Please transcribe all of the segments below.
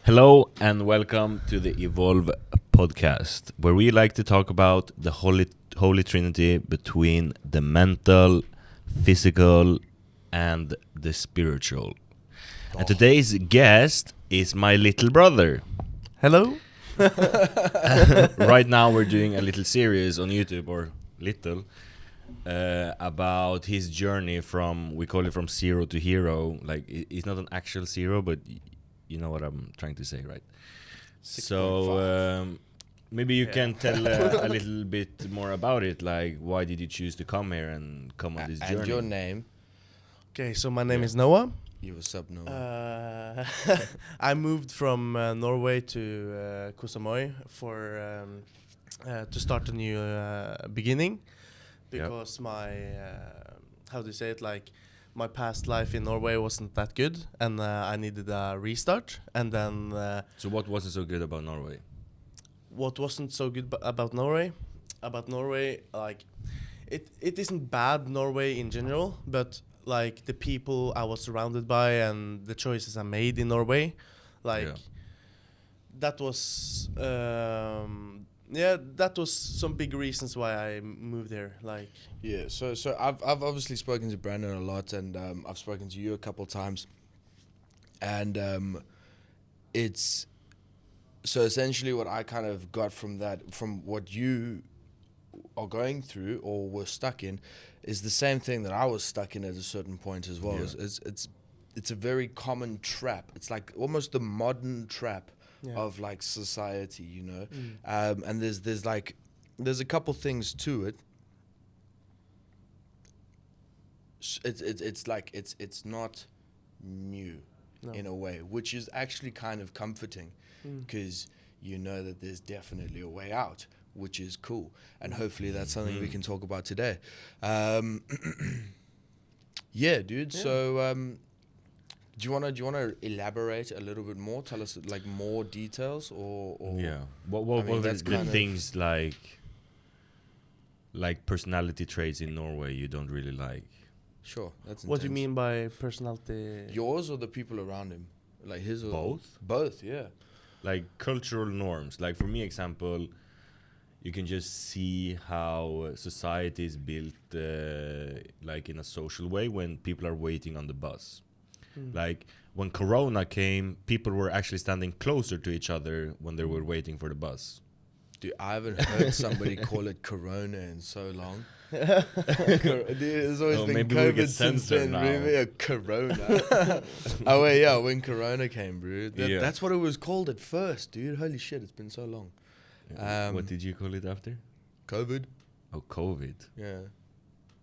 Hello and welcome to the Evolve podcast, where we like to talk about the holy trinity between the mental, physical, and the spiritual. And today's guest is my little brother. Hello. Right now we're doing a little series on YouTube, or little, about his journey from, we call it from zero to hero. Like, it's not an actual zero, but you know what I'm trying to say, right? 6.5. So maybe you can tell a little bit more about it. Like, why did you choose to come here and come on this journey? And your name? Okay, so my name is Noah. You were sub Noah. I moved from Norway to Koh Samui for to start a new beginning, because my how do you say it, like my past life in Norway wasn't that good, and I needed a restart. And then So what wasn't so good about Norway? what wasn't so good about Norway? About Norway, like it isn't bad, Norway in general, but like the people I was surrounded by and the choices I made in Norway, like that was that was some big reasons why I moved here. Like So I've obviously spoken to Brandon a lot, and I've spoken to you a couple times, and it's so essentially what I kind of got from that, from what you are going through or were stuck in, is the same thing that I was stuck in at a certain point as well. It's a very common trap. It's like almost the modern trap of like society, you know. And there's a couple things to it. It's not new in a way, which is actually kind of comforting, because you know that there's definitely a way out, which is cool, and hopefully that's something we can talk about today. Dude. So do you wanna elaborate a little bit more? Tell us like more details, or What were the things like personality traits in Norway you don't really like? Sure, that's what do you intense. mean by personality? Yours or the people around him, like his or Both, yeah. like cultural norms. Like, for me, example, you can just see how society is built, like in a social way, when people are waiting on the bus. Like when Corona came, people were actually standing closer to each other when they were waiting for the bus. Dude, I haven't heard somebody call it Corona in so long. Dude, it's always been maybe we'll get COVID since censored then, now. really. A Corona. Oh wait, yeah, when Corona came, bro. That's what it was called at first, dude. Holy shit, it's been so long. What did you call it after? COVID. Oh, COVID. Yeah,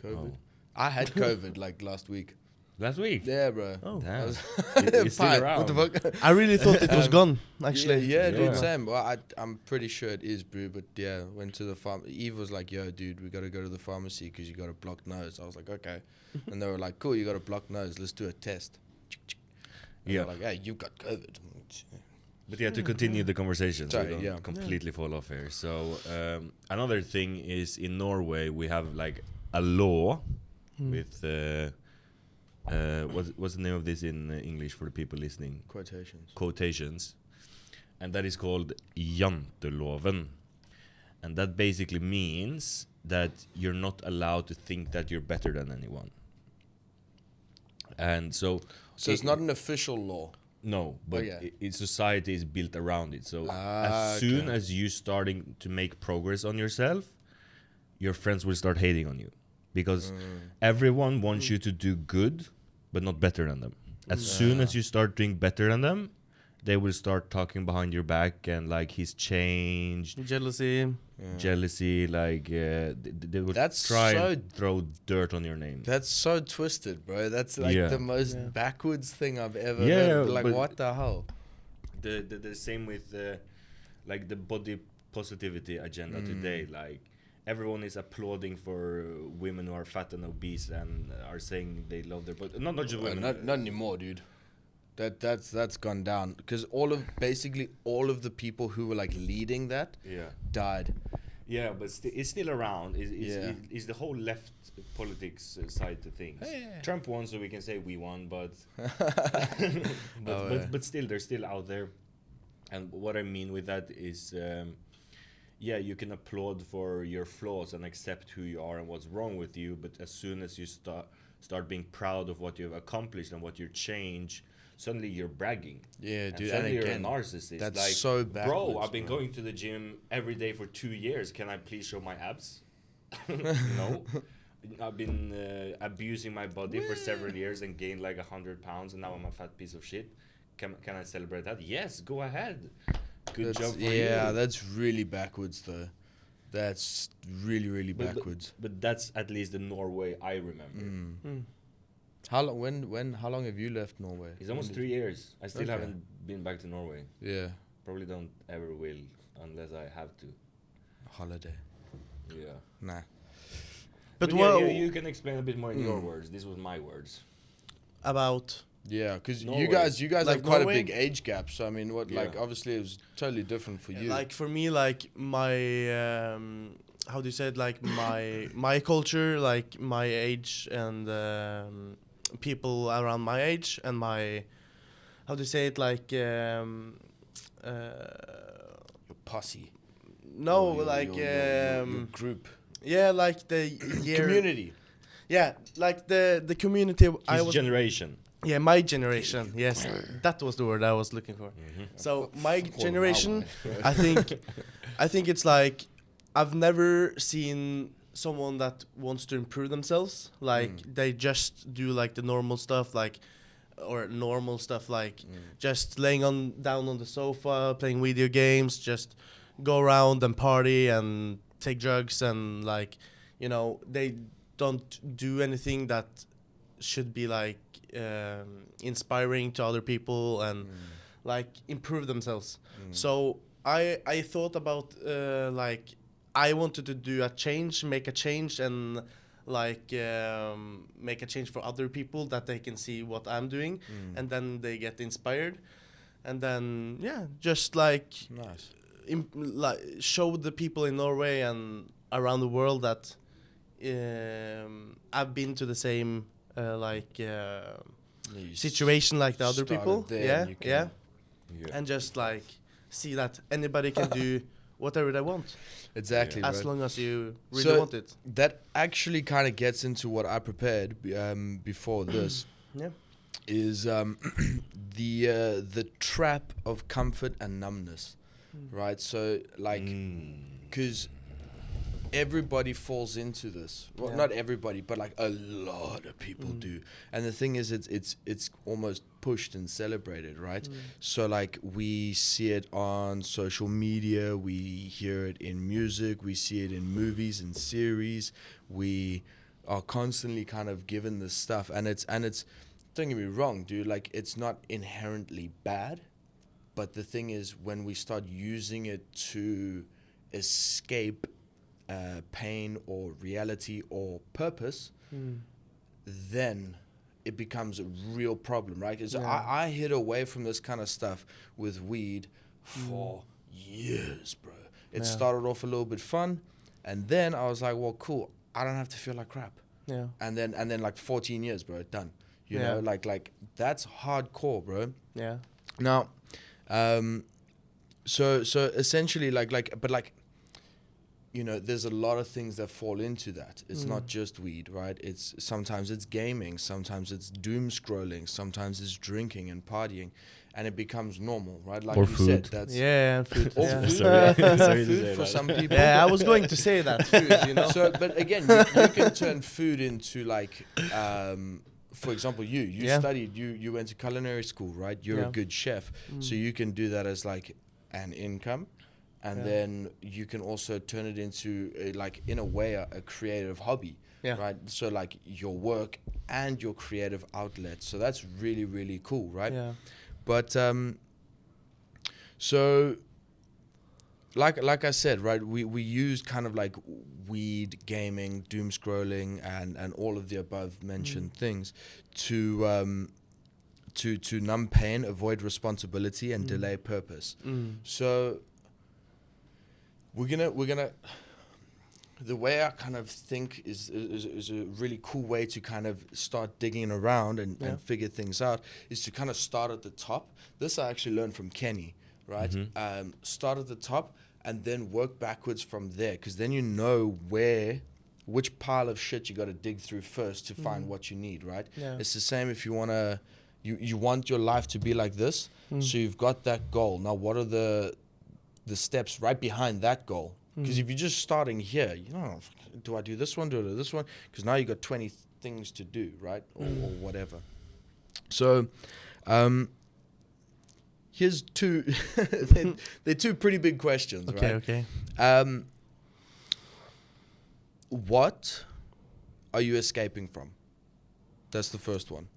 COVID. Oh. I had COVID like last week. Last week? Yeah, bro. Oh. Damn. was- It's still Fine. around. What the fuck? I really thought it was gone, actually. Yeah, dude, Yeah. same. Well, I'm pretty sure it is, bro. But yeah, went to the farm. Eve was like, "Yo, dude, we gotta go to the pharmacy because you got a blocked nose." I was like, "Okay," and they were like, "Cool, you got a blocked nose. Let's do a test." And Yeah. they're like, "Hey, you've got COVID." But yeah, to continue the conversation, so Sorry, we don't completely fall off here. So another thing is, in Norway we have like a law with what's the name of this in English for the people listening? Quotations, and that is called janteloven, and that basically means that you're not allowed to think that you're better than anyone. And so it's not an official law. No, but society is built around it. So as soon as you starting to make progress on yourself, your friends will start hating on you, because everyone wants you to do good, but not better than them. As soon as you start doing better than them, they will start talking behind your back, and like, he's changed. Jealousy, like they would try and throw dirt on your name. That's so twisted, bro. That's like the most backwards thing I've ever heard. Like, what the hell? The same with like the body positivity agenda today. Like, everyone is applauding for women who are fat and obese and are saying they love their body. Not just women. Not anymore, dude. That's gone down, because basically all of the people who were like leading that died. Yeah, but it's still around. It's the whole left politics side to things. Yeah. Trump won, so we can say we won, but but still, they're still out there. And what I mean with that is, yeah, you can applaud for your flaws and accept who you are and what's wrong with you. But as soon as you start being proud of what you've accomplished and what you change, suddenly you're bragging. Yeah, and dude. Suddenly And again, you're a narcissist. that's like, so backwards, bro, I've been bro. going to the gym every day for 2 years. Can I please show my abs? No. I've been abusing my body for several years and gained like 100 pounds, and now I'm a fat piece of shit. Can I celebrate that? Yes, go ahead. Good job for you. Yeah, that's really backwards, though. That's really, really backwards. But that's at least the Norway I remember. How long? How long have you left Norway? It's almost 3 years. I still Okay. haven't been back to Norway. Yeah, Probably don't ever will unless I have to. holiday. Yeah. Nah. But yeah, what you can explain a bit more in your words. This was my words. about? Yeah, because Norway. you guys Like have quite Norway? a big age gap. So I mean, like Yeah. obviously it was totally different for you. Like for me, like my how do you say it? Like my culture, like my age, and people around my age, and my how do you say it? Like your posse. no, Your- like your group. yeah, like the year Community. Yeah, like the community. I His was generation. yeah, my generation. Yes, that was the word I was looking for. So my generation, I think it's like I've never seen someone that wants to improve themselves. Like they just do like the normal stuff, like just laying down on the sofa, playing video games, just go around and party and take drugs and like, you know, they don't do anything that should be like inspiring to other people and like improve themselves. So I thought about like I wanted to do a change, make a change, and like make a change for other people that they can see what I'm doing, and then they get inspired, and then yeah, just like Nice. like show the people in Norway and around the world that I've been to the same situation like the other people. Yeah, yeah, and just like see that anybody can do whatever they want Exactly. as right. long as you really So want it. that actually kind of gets into what I prepared before this. Yeah. Is the trap of comfort and numbness, right? So like, because everybody falls into this. Well, Yeah. not everybody, but like a lot of people do. And the thing is, it's almost pushed and celebrated, right? So like we see it on social media, we hear it in music, we see it in movies and series. We are constantly kind of given this stuff, and it's. Don't get me wrong, dude. Like, it's not inherently bad, but the thing is, when we start using it to escape pain or reality or purpose, then it becomes a real problem, right? Because I hid away from this kind of stuff with weed for years, bro. It started off a little bit fun, and then I was like, well, cool. I don't have to feel like crap. Yeah. And then like 14 years, bro, done. You Yeah. know, like that's hardcore, bro. Yeah. Now, so essentially, but you know, there's a lot of things that fall into that. It's not just weed, right? Sometimes it's gaming, sometimes it's doom scrolling, sometimes it's drinking and partying, and it becomes normal, right? Like Or you food. said, that's Yeah, and food. or yeah. food, Sorry to food say for that. some people. Yeah, I was going to say that food, you know. So, but again, you can turn food into like, for example, you Yeah. studied, you went to culinary school, right? You're Yeah. a good chef, so you can do that as like an income, and Yeah. then you can also turn it into like in a way a creative hobby, Yeah. right? So like your work and your creative outlet. So that's really really cool, right? Yeah. But so like I said, right, we used kind of like weed, gaming, doom scrolling, and all of the above mentioned things to numb pain, avoid responsibility, and delay purpose. So we're gonna the way I kind of think is a really cool way to kind of start digging around and figure things out is to kind of start at the top. This I actually learned from Kenny. right? Start at the top and then work backwards from there, because then you know which pile of shit you got to dig through first to find what you need, right? Yeah. It's the same if you want to, you want your life to be like this, so you've got that goal. Now, what are the steps right behind that goal? Because if you're just starting here, you know, do I do this one, do I do this one? Because now you got 20 things to do, right? Or whatever. So, here's two, they're two pretty big questions, right? Okay. What are you escaping from? That's the first one.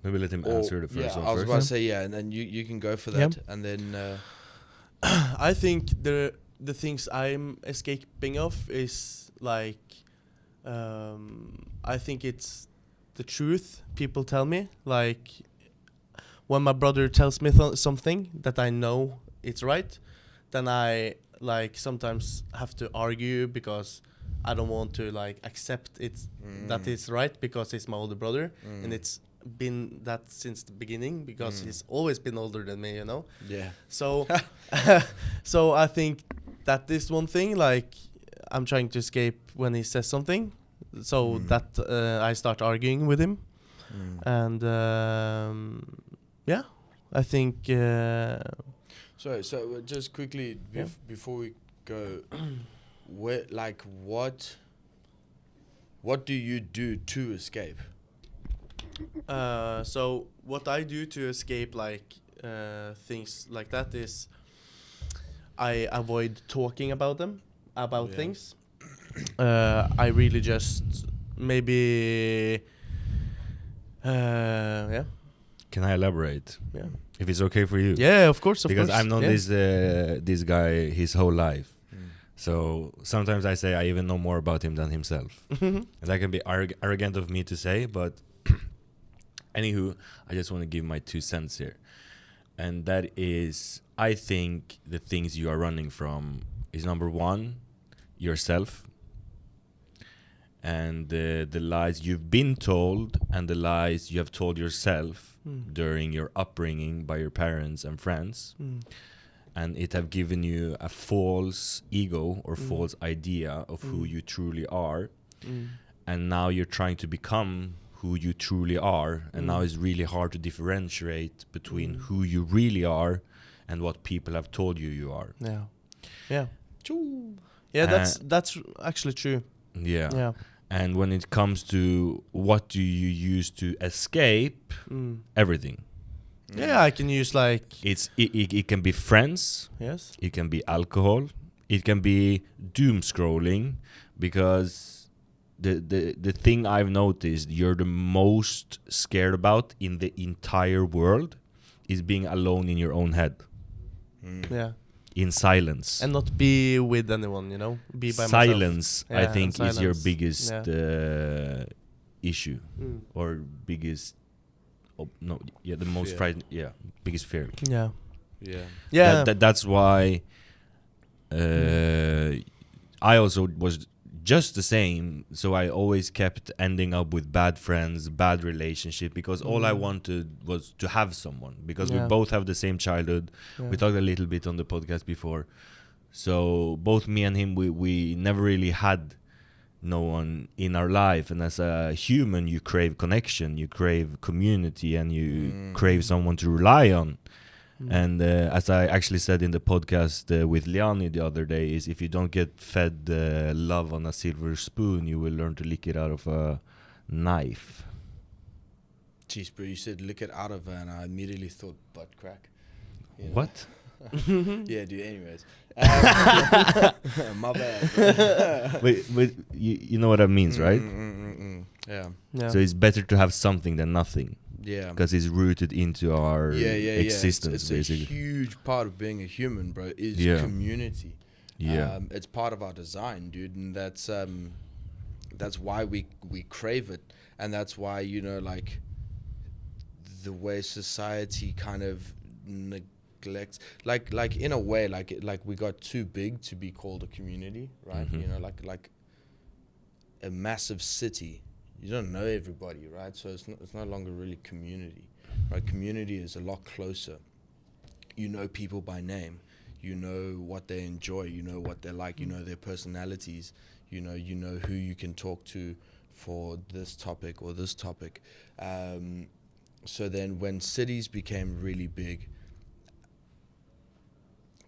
Maybe let him answer the first one I was first. about to say, and then you can go for that, and then I think the things I'm escaping of is like, I think it's the truth people tell me. Like, when my brother tells me something that I know it's right, then I like sometimes have to argue because I don't want to like accept it that it's right, because he's my older brother, and it's been that since the beginning, because he's always been older than me, you know. yeah. So so I think that is one thing, like I'm trying to escape when he says something, so that I start arguing with him. And yeah, I think So just quickly before we go, what do you do to escape? So what I do to escape like things like that is I avoid talking about things. I really just maybe Can I elaborate? Yeah. If it's okay for you? Yeah, of course. Because I've known this guy his whole life. So sometimes I say I even know more about him than himself. And that can be arrogant of me to say, but anywho, I just want to give my 2 cents here. And that is, I think the things you are running from is, number one, yourself. And the lies you've been told and the lies you have told yourself during your upbringing by your parents and friends. And it have given you a false ego or false idea of who you truly are. And now you're trying to become who you truly are. And now it's really hard to differentiate between who you really are and what people have told you are. Yeah, that's actually true. Yeah. And when it comes to what do you use to escape, everything. Yeah, I can use like... It can be friends. Yes. It can be alcohol. It can be doom scrolling, because the thing I've noticed you're the most scared about in the entire world is being alone in your own head. Yeah. In silence. And not be with anyone, you know? Be by silence, myself. I think, is your biggest issue. Or biggest... the most frightened... Yeah, biggest fear. Yeah. That's why I also was just the same. So I always kept ending up with bad friends, bad relationship, because all I wanted was to have someone, because we both have the same childhood. We talked a little bit on the podcast before. So both me and him, we never really had no one in our life. And as a human, you crave connection, you crave community, and you crave someone to rely on. And as I actually said in the podcast with Liani the other day, is if you don't get fed love on a silver spoon, you will learn to lick it out of a knife. Jeez, bro, you said lick it out of her, and I immediately thought butt crack. You know? What? Yeah, dude, anyways. My bad. But you know what that means, right? Yeah. So it's better to have something than nothing. Yeah. Because it's rooted into our existence, it's basically. a huge part of being a human, bro, is community. Yeah. It's part of our design, dude, and that's why we crave it, and that's why, you know, like the way society kind of neglects, like in a way, like we got too big to be called a community, right? You know, like a massive city. You don't know everybody, right? So it's no longer really community. right? Community is a lot closer. You know people by name. You know what they enjoy. You know what they're like. You know their personalities. You know who you can talk to for this topic or this topic. So then when cities became really big,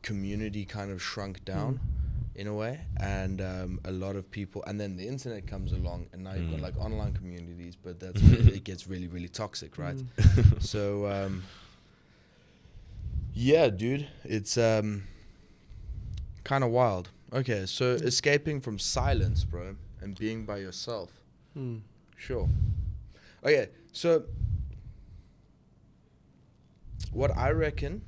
community kind of shrunk down in a way, and a lot of people, and then the internet comes along, and now you've got like online communities, but that's where it gets really, really toxic, right? So yeah, dude, it's kind of wild. Okay, so escaping from silence, bro, and being by yourself. Sure. Okay, so what I reckon,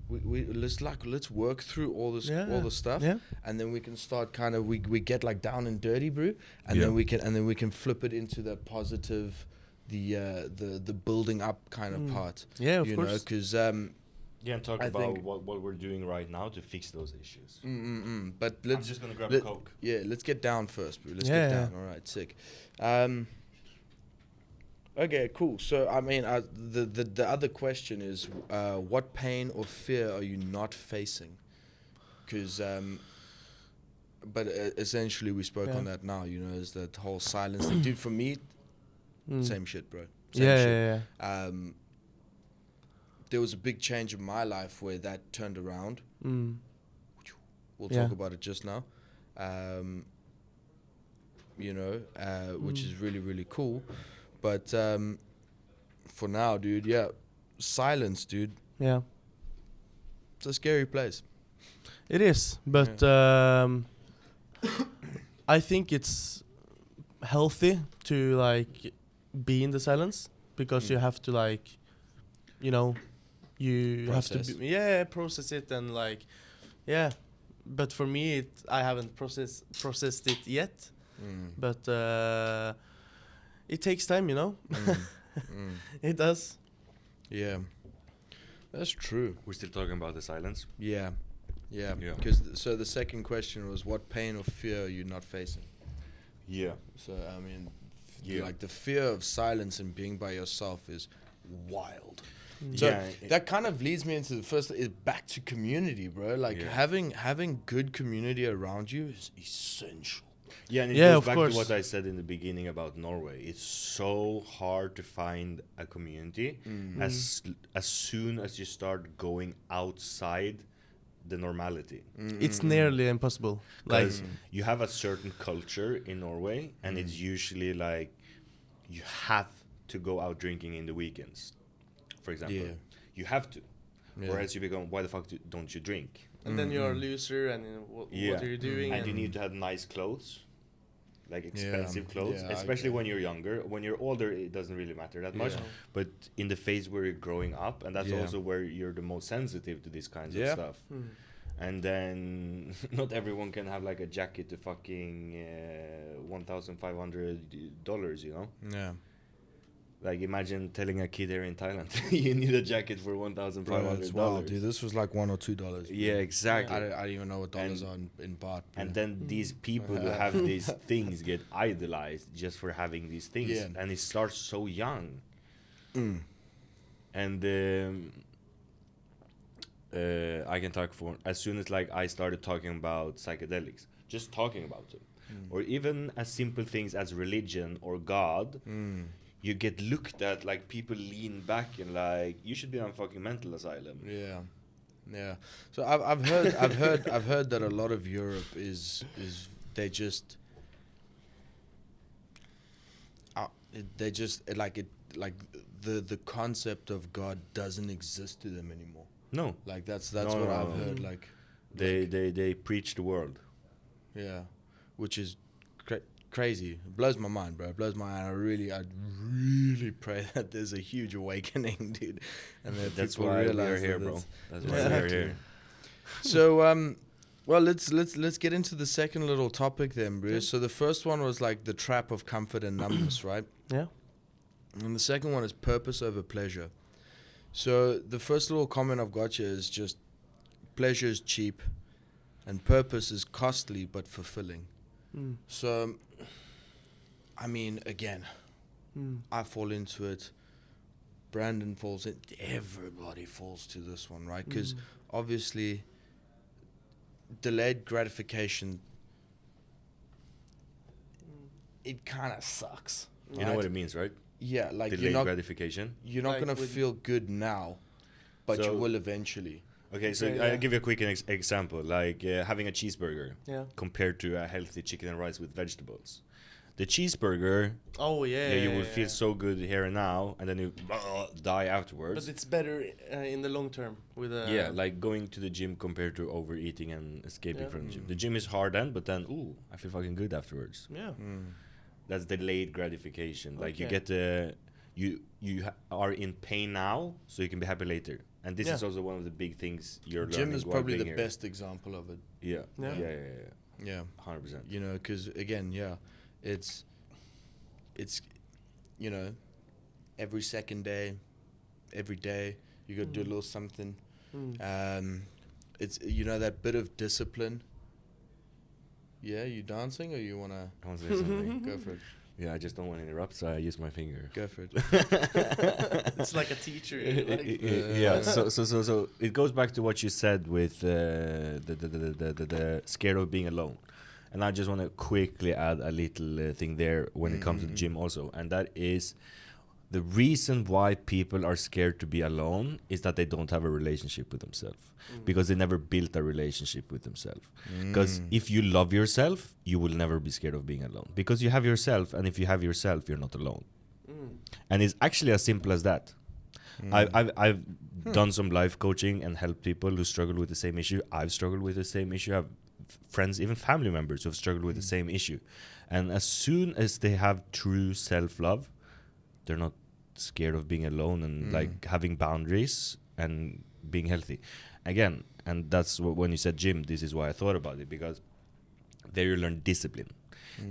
we let's work through all this all the stuff, and then we can start kind of we get like down and dirty, bro, and then we can flip it into the positive, the building up kind of part. Yeah, of course. Because yeah, and talk about what we're doing right now to fix those issues. But I'm just gonna grab a Coke. Yeah, let's get down first, bro. Let's get down. All right, sick. Okay, cool. So, I mean, the other question is, what pain or fear are you not facing? Because, but essentially we spoke on that now, you know, is that whole silence thing. Dude, for me, same shit, bro. Same shit. There was a big change in my life where that turned around. We'll talk about it just now. You know, which is really, really cool. But for now, dude, silence, dude. Yeah. It's a scary place. It is, but I think it's healthy to like be in the silence, because you have to like, you know, you Process. have to process it, and like, but for me I haven't processed it yet, but it takes time, you know. It does. Yeah, that's true. We're still talking about the silence. Yeah. Because so the second question was, what pain or fear are you not facing? Yeah. So I mean, like the fear of silence and being by yourself is wild. So that kind of leads me into the first, is back to community, bro. Like having good community around you is essential. Yeah, and it goes back to what I said in the beginning about Norway. It's so hard to find a community as soon as you start going outside the normality. It's nearly impossible. Like you have a certain culture in Norway, and it's usually like you have to go out drinking in the weekends, for example. You have to, or else you become, why the fuck don't you drink? And then you're a loser, and what are you doing? And you need to have nice clothes, like expensive clothes, especially when you're younger. When you're older, it doesn't really matter that much. But in the phase where you're growing up, and that's also where you're the most sensitive to these kinds of stuff. And then not everyone can have like a jacket to fucking $1,500, you know? Yeah. Like, imagine telling a kid here in Thailand, you need a jacket for $1,500. Wow, dude, this was like $1 or $2. Yeah, exactly. I don't even know what dollars are in baht. And then these people who have these things get idolized just for having these things. Yeah. And it starts so young. And I can talk for, as soon as like I started talking about psychedelics, just talking about them, or even as simple things as religion or God, you get looked at like people lean back and like, you should be on fucking mental asylum. Yeah. So I've heard that a lot of Europe is they just the concept of God doesn't exist to them anymore. No, like that's what I've heard. Like they preach the world. Yeah, which is crazy. It blows my mind, bro. It blows my mind. I really pray that there's a huge awakening, dude, and that that's people why realize we're here, bro. That's why we're here. So well, let's get into the second little topic then, bro. So the first one was like the trap of comfort and numbness, right? Yeah. And the second one is purpose over pleasure. So the first little comment I've got here is just, pleasure is cheap and purpose is costly but fulfilling. So, I mean, again, I fall into it Brandon falls in. Everybody falls to this one, right? Because obviously, delayed gratification, it kind of sucks. You know what it means, right? Yeah, like Delayed gratification. You're not Like gonna feel good now, but you So- will eventually. Okay, so Okay, I'll yeah. give you a quick example, like having a cheeseburger Yeah. compared to a healthy chicken and rice with vegetables. The cheeseburger, Oh yeah. you will feel so good here and now, and then you die afterwards. But it's better in the long term with a. Yeah, like going to the gym compared to overeating and escaping Yeah. from the gym. The gym is hard then, but then, ooh, I feel fucking good afterwards. Yeah. That's delayed gratification. Like you Okay. get are in pain now, so you can be happy later. And this Yeah. is also one of the big things you're learning. Gym is while probably being the here. best example of it. Yeah, Yeah. yeah, Yeah, 100%. you know, because again, yeah, it's you know, every second day, every day you got to do a little something. It's that bit of discipline. Yeah, you dancing or you wanna I want to say something. go for it? Yeah, I just don't want to interrupt, so I use my finger. Go for it. It's like a teacher. Yeah, so it goes back to what you said with the scared of being alone, and I just want to quickly add a little thing there when it comes to the gym also, and that is the reason why people are scared to be alone is that they don't have a relationship with themselves, because they never built a relationship with themselves. Because if you love yourself, you will never be scared of being alone, because you have yourself, and if you have yourself, you're not alone. And it's actually as simple as that. I've done some life coaching and helped people who struggle with the same issue. I've struggled with the same issue. I have friends, even family members, who have struggled with the same issue. And as soon as they have true self-love, they're not scared of being alone and like having boundaries and being healthy. Again, and that's when you said gym, this is why I thought about it, because there you learn discipline.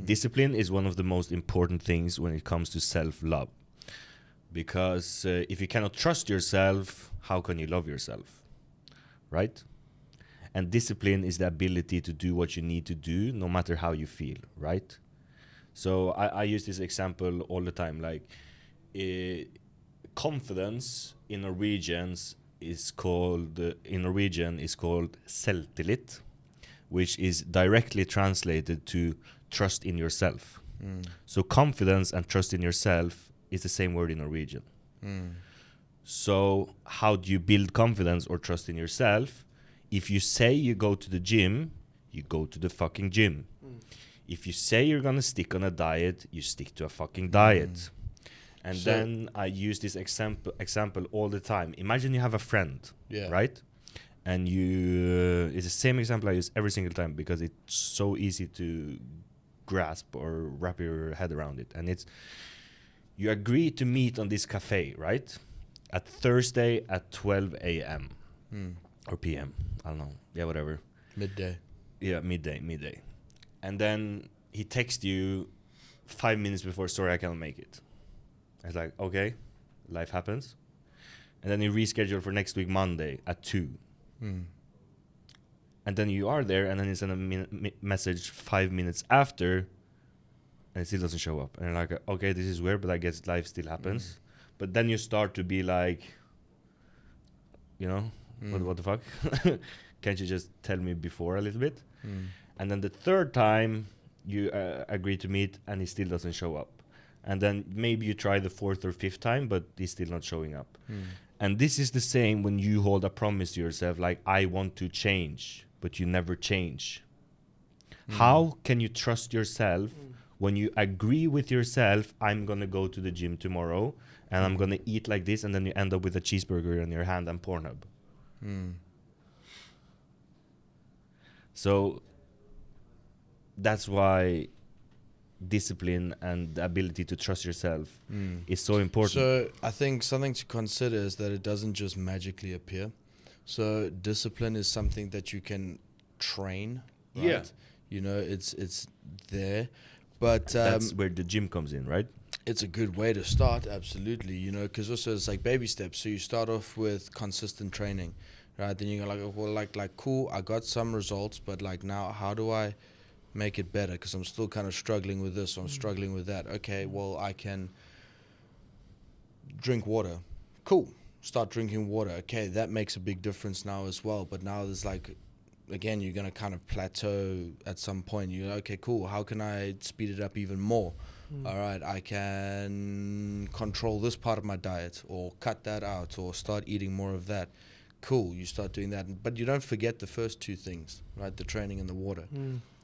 Discipline is one of the most important things when it comes to self-love, because if you cannot trust yourself, how can you love yourself, right? And discipline is the ability to do what you need to do no matter how you feel, right? So I use this example all the time, like confidence in Norwegian is called selvtillit, which is directly translated to trust in yourself. So confidence and trust in yourself is the same word in Norwegian. So how do you build confidence or trust in yourself? If you say you go to the gym, you go to the fucking gym. If you say you're gonna stick on a diet, you stick to a fucking diet. And So- then I use this example all the time. Imagine you have a friend, Yeah. right? And you, it's the same example I use every single time because it's so easy to grasp or wrap your head around it. And it's, you agree to meet on this cafe, right? At Thursday at 12 a.m. or p.m. I don't know. Yeah, whatever. Midday. Yeah, midday. And then he texts you 5 minutes before, sorry, I can't make it. It's like, okay, life happens. And then you reschedule for next week, Monday at 2. And then you are there, and then you send a message 5 minutes after, and it still doesn't show up. And you're like, okay, this is weird, but I guess life still happens. But then you start to be like, you know, what the fuck? Can't you just tell me before a little bit? And then the third time you agree to meet, and he still doesn't show up. And then maybe you try the fourth or fifth time, but he's still not showing up. And this is the same when you hold a promise to yourself, like, I want to change, but you never change. How can you trust yourself when you agree with yourself, I'm going to go to the gym tomorrow, and I'm going to eat like this, and then you end up with a cheeseburger in your hand and Pornhub? So that's why discipline and the ability to trust yourself is so important. So I think something to consider is that it doesn't just magically appear. So discipline is something that you can train, right? Yeah. You know, it's there. But That's where the gym comes in, right? it's a good way to start, absolutely, you know, because also it's like baby steps. So you start off with consistent training, right? Then you go like, well, like cool, I got some results, but like now how do I make it better? Because I'm still kind of struggling with this, or I'm struggling with that. Okay, well, I can drink water cool. Start drinking water. Okay, that makes a big difference now as well. But now there's like, again, you're gonna kind of plateau at some point. You're okay, cool. How can I speed it up even more? All right, I can control this part of my diet, or cut that out, or start eating more of that. Cool, you start doing that, but you don't forget the first two things, right? The training and the water.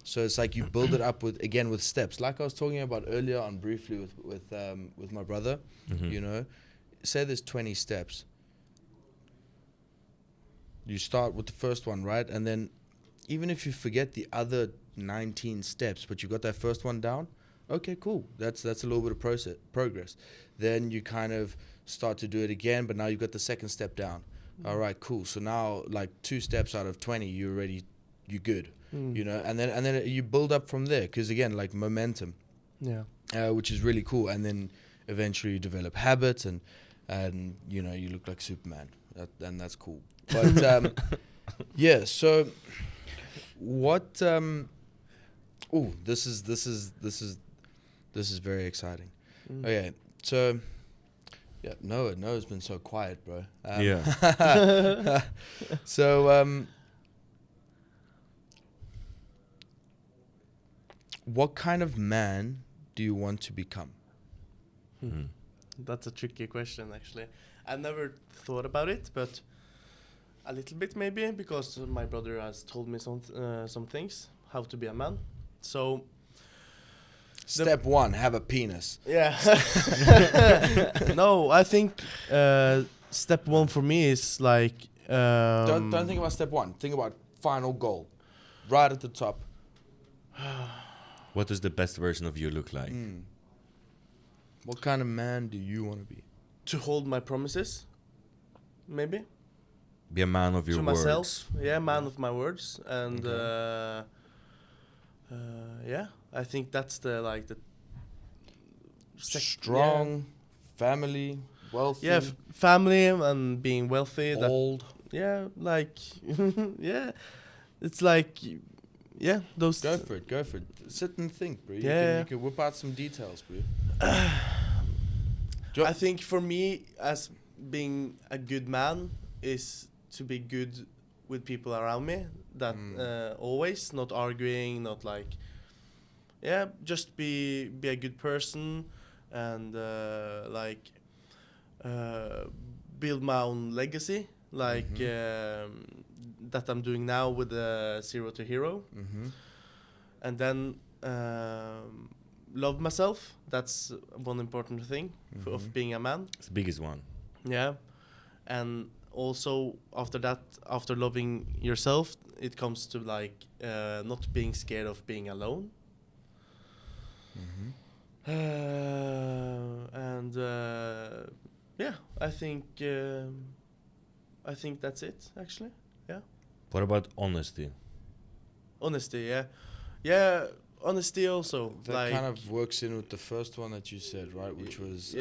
So it's like you build it up with steps, like I was talking about earlier on briefly with my brother. You know, say there's 20 steps. You start with the first one, right? And then even if you forget the other 19 steps, but you got that first one down, okay, cool. That's a little bit of progress. Then you kind of start to do it again, but now you've got the second step down. All right, cool. So now, like 2 steps out of 20, you're good. You know, and then you build up from there, because again, like momentum. Yeah. Which is really cool, and then eventually you develop habits, and you know, you look like Superman, and that's cool. But yeah. So what? This is very exciting. Okay, so yeah, Noah's been so quiet, bro. Yeah. So what kind of man do you want to become? That's a tricky question, actually. I never thought about it, but a little bit maybe, because my brother has told me some things, how to be a man. So Step 1, have a penis. yeah. No, I think step 1 for me is like Don't think about step 1. Think about final goal, right at the top. What does the best version of you look like? What kind of man do you want to be? to hold my promises, maybe. Be a man of your to words. myself, yeah, man of my words, and yeah, I think that's the strong family, wealthy, yeah, family and being wealthy, old. yeah, like yeah, it's like yeah, those. Go for it. Sit and think, bro. Yeah. You can whip out some details, bro. I think for me, as being a good man, is to be good with people around me. That always not arguing, not like, yeah, just be a good person, and build my own legacy, like that I'm doing now with the Zero to Hero, and then love myself. That's one important thing of being a man. It's the biggest one. Yeah, and also after that, after loving yourself, it comes to like not being scared of being alone. And yeah, I think that's it actually. Yeah. What about honesty? Honesty, yeah, honesty also. That like kind of works in with the first one that you said, right? Which was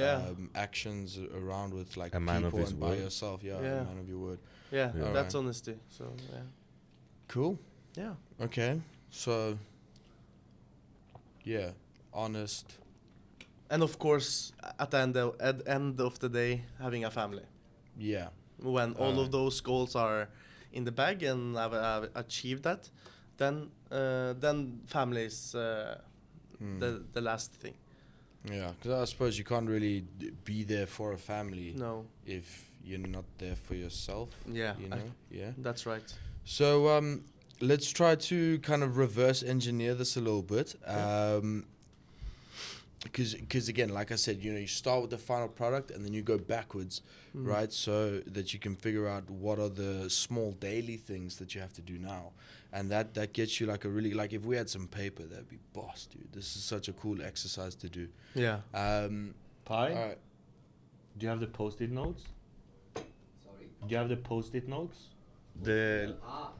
actions around with like A man of people his and by word. yourself. Yeah, Yeah. a man of your word. yeah, Yeah. that's honesty. So yeah, Cool. yeah. Okay. So yeah, honest. And of course, at the end of the day, having a family. Yeah. When all of those goals are in the bag and I've achieved that, then family is the last thing. Yeah, because I suppose you can't really be there for a family No. if you're not there for yourself. Yeah. You know. Yeah. That's right. So let's try to kind of reverse engineer this a little bit. Because again, like I said, you start with the final product and then you go backwards, right? So that you can figure out what are the small daily things that you have to do now. And that gets you like a really, like if we had some paper, that'd be boss, dude. This is such a cool exercise to do. Yeah. Pi? All right. Do you have the post-it notes? Sorry. Do you have the post-it notes? The Ah.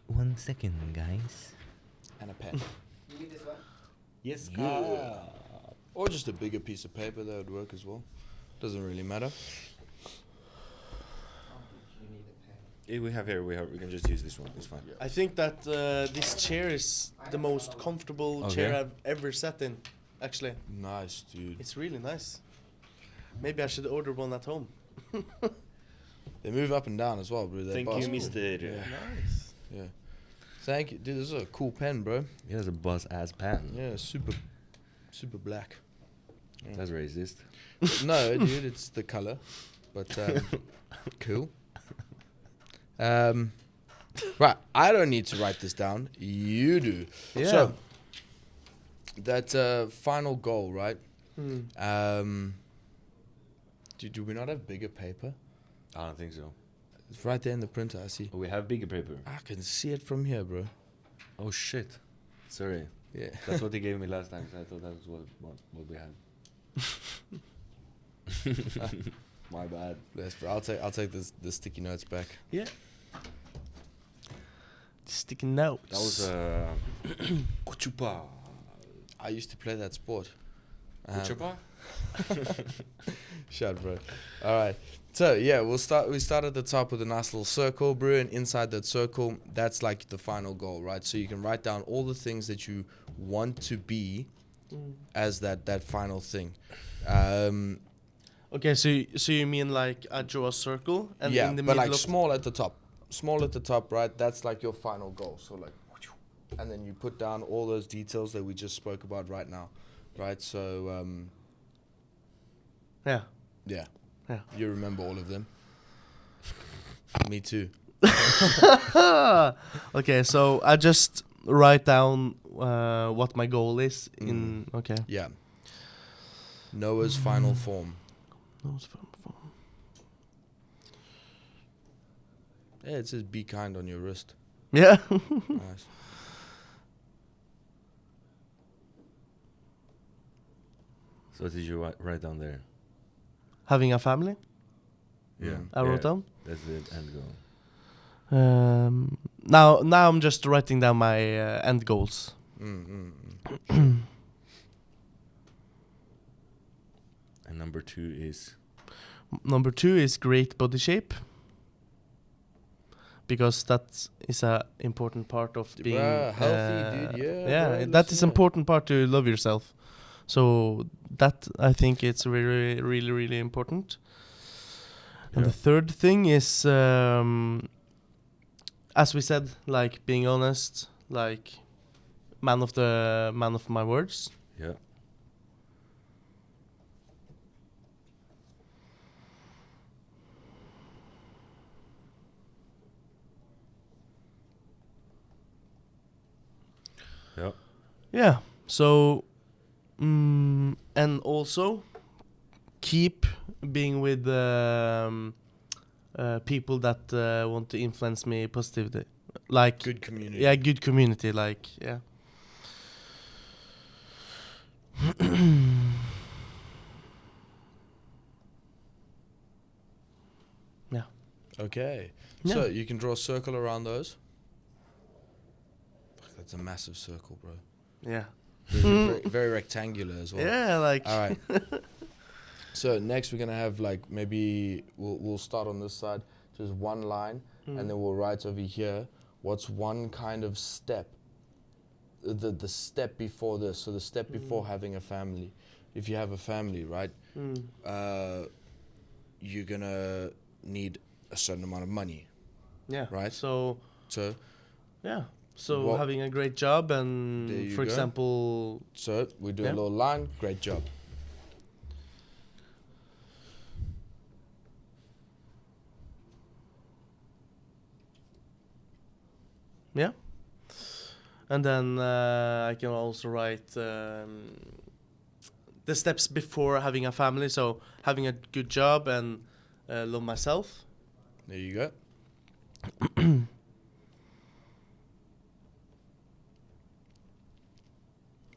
One second, guys. And a pen. You need this one? Yes. Yeah. Or just a bigger piece of paper, that would work as well. Doesn't really matter. You need a pen. We have here. We can just use this one. It's fine. I think that this chair is the most comfortable chair I've ever sat in. actually. Nice, dude. It's really nice. Maybe I should order one at home. They move up and down as well, bro. They're Thank boss. you, Mister. Yeah. Nice. Yeah. Thank you, dude. This is a cool pen, bro. He has a boss ass pen. Yeah, super black. That's racist. No, dude, it's the color, but cool. Right, I don't need to write this down. You do. Yeah. So that final goal, right? Mm. Do we not have bigger paper? I don't think so. It's right there in the printer. I see. We have bigger paper. I can see it from here, bro. Oh shit. Sorry. Yeah. That's what they gave me last time. So I thought that was what we had. My bad. Yes, bro. I'll take the sticky notes back. Yeah. Sticky notes. That was Kuchupa. I used to play that sport. Kuchupa? Shut, bro. All right. So yeah, we start at the top with a nice little circle, bro, and inside that circle, that's like the final goal, right? So you can write down all the things that you want to be as that final thing. Okay, so you mean like I draw a circle and yeah, in the but middle like of small at the top, right? That's like your final goal. So like, and then you put down all those details that we just spoke about right now, right? So yeah. yeah. Yeah. You remember all of them? Me too. Okay, so I just write down what my goal is in. Okay. Yeah. Noah's final form. Yeah, it says be kind on your wrist. Yeah. Nice. So what did you write down there? Having a family. Yeah. I wrote down. That's the end goal. Now I'm just writing down my end goals. And number 2 is Number 2 is great body shape, because that is a important part of being healthy, dude. Yeah. Yeah, bro, that is listen. important part to love yourself. So that I think it's really, really, really important. And Yeah. the third thing is, as we said, like being honest, like man of my words. yeah. Yeah. Yeah. So, and also keep being with people that want to influence me positively, like Good community. yeah, good community, like yeah. Yeah. Okay. Yeah. So you can draw a circle around those. That's a massive circle, bro. Yeah. Very, very rectangular as well. Yeah, like All right. So next we're gonna have like maybe we'll start on this side, just one line, and then we'll write over here. What's one kind of step? The step before this. So the step before having a family. If you have a family, right? You're gonna need a certain amount of money, yeah. right? So So yeah. So What- having a great job There and you for go. example, we do Yeah. a little line. Great job. yeah. And then I can also write the steps before having a family. So having a good job and love myself. There you go.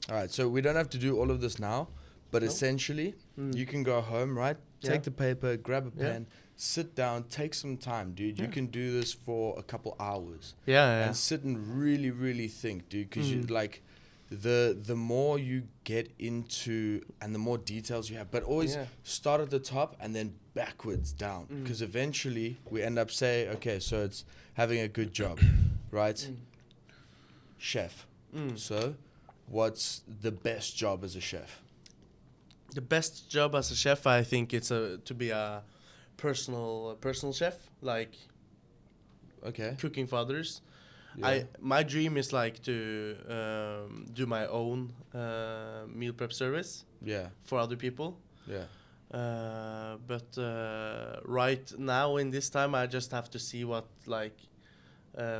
All right, so we don't have to do all of this now, but essentially, you can go home, right? Yeah. Take the paper, grab a Yeah. pen, sit down, take some time, dude. You Yeah. can do this for a couple hours Yeah. and sit and really, really think, dude. Because you like the more you get into and the more details you have, but always Yeah. start at the top and then backwards down. Because eventually we end up saying, okay, so it's having a good job, right? Chef. So what's the best job as a chef? The best job as a chef, I think it's to be a personal chef, like Okay. cooking for others. Yeah. My dream is like to do my own meal prep service Yeah. for other people. Yeah. But right now in this time, I just have to see what like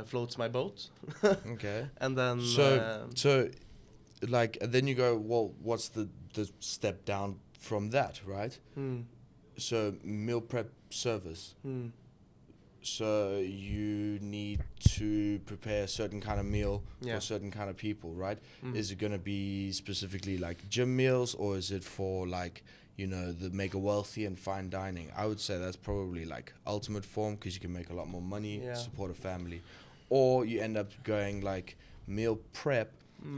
floats my boat, Okay. and then So, like, and then you go, well, what's the step down from that, right? hmm, So, meal prep service. hmm, So, you need to prepare a certain kind of meal Yeah. for certain kind of people, right? hmm. Is it going to be specifically like gym meals, or is it for like, you know, the mega wealthy and fine dining? I would say that's probably like ultimate form, because you can make a lot more money, Yeah. support a family. Or you end up going like meal prep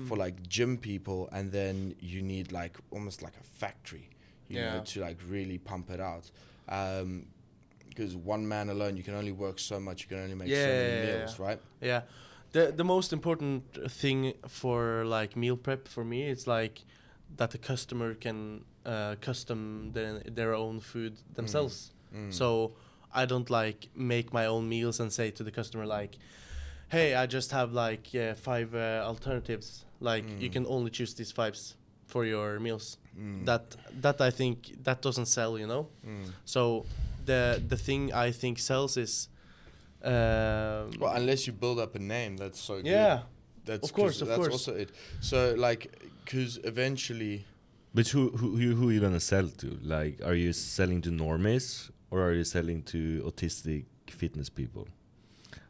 for like gym people, and then you need like almost like a factory, you know, Yeah. to like really pump it out. Because one man alone, you can only work so much, you can only make so many meals, right? Yeah, the most important thing for like meal prep for me, it's like that the customer can custom their own food themselves. So I don't like make my own meals and say to the customer like, hey, I just have like 5 alternatives. Like you can only choose these 5s for your meals. That I think that doesn't sell, you know. So the thing I think sells is Well, unless you build up a name, that's so good. yeah, That's of course, 'cause of that's course. also it. So like, because eventually, But who are you gonna sell to? Like, are you selling to normies or are you selling to autistic fitness people?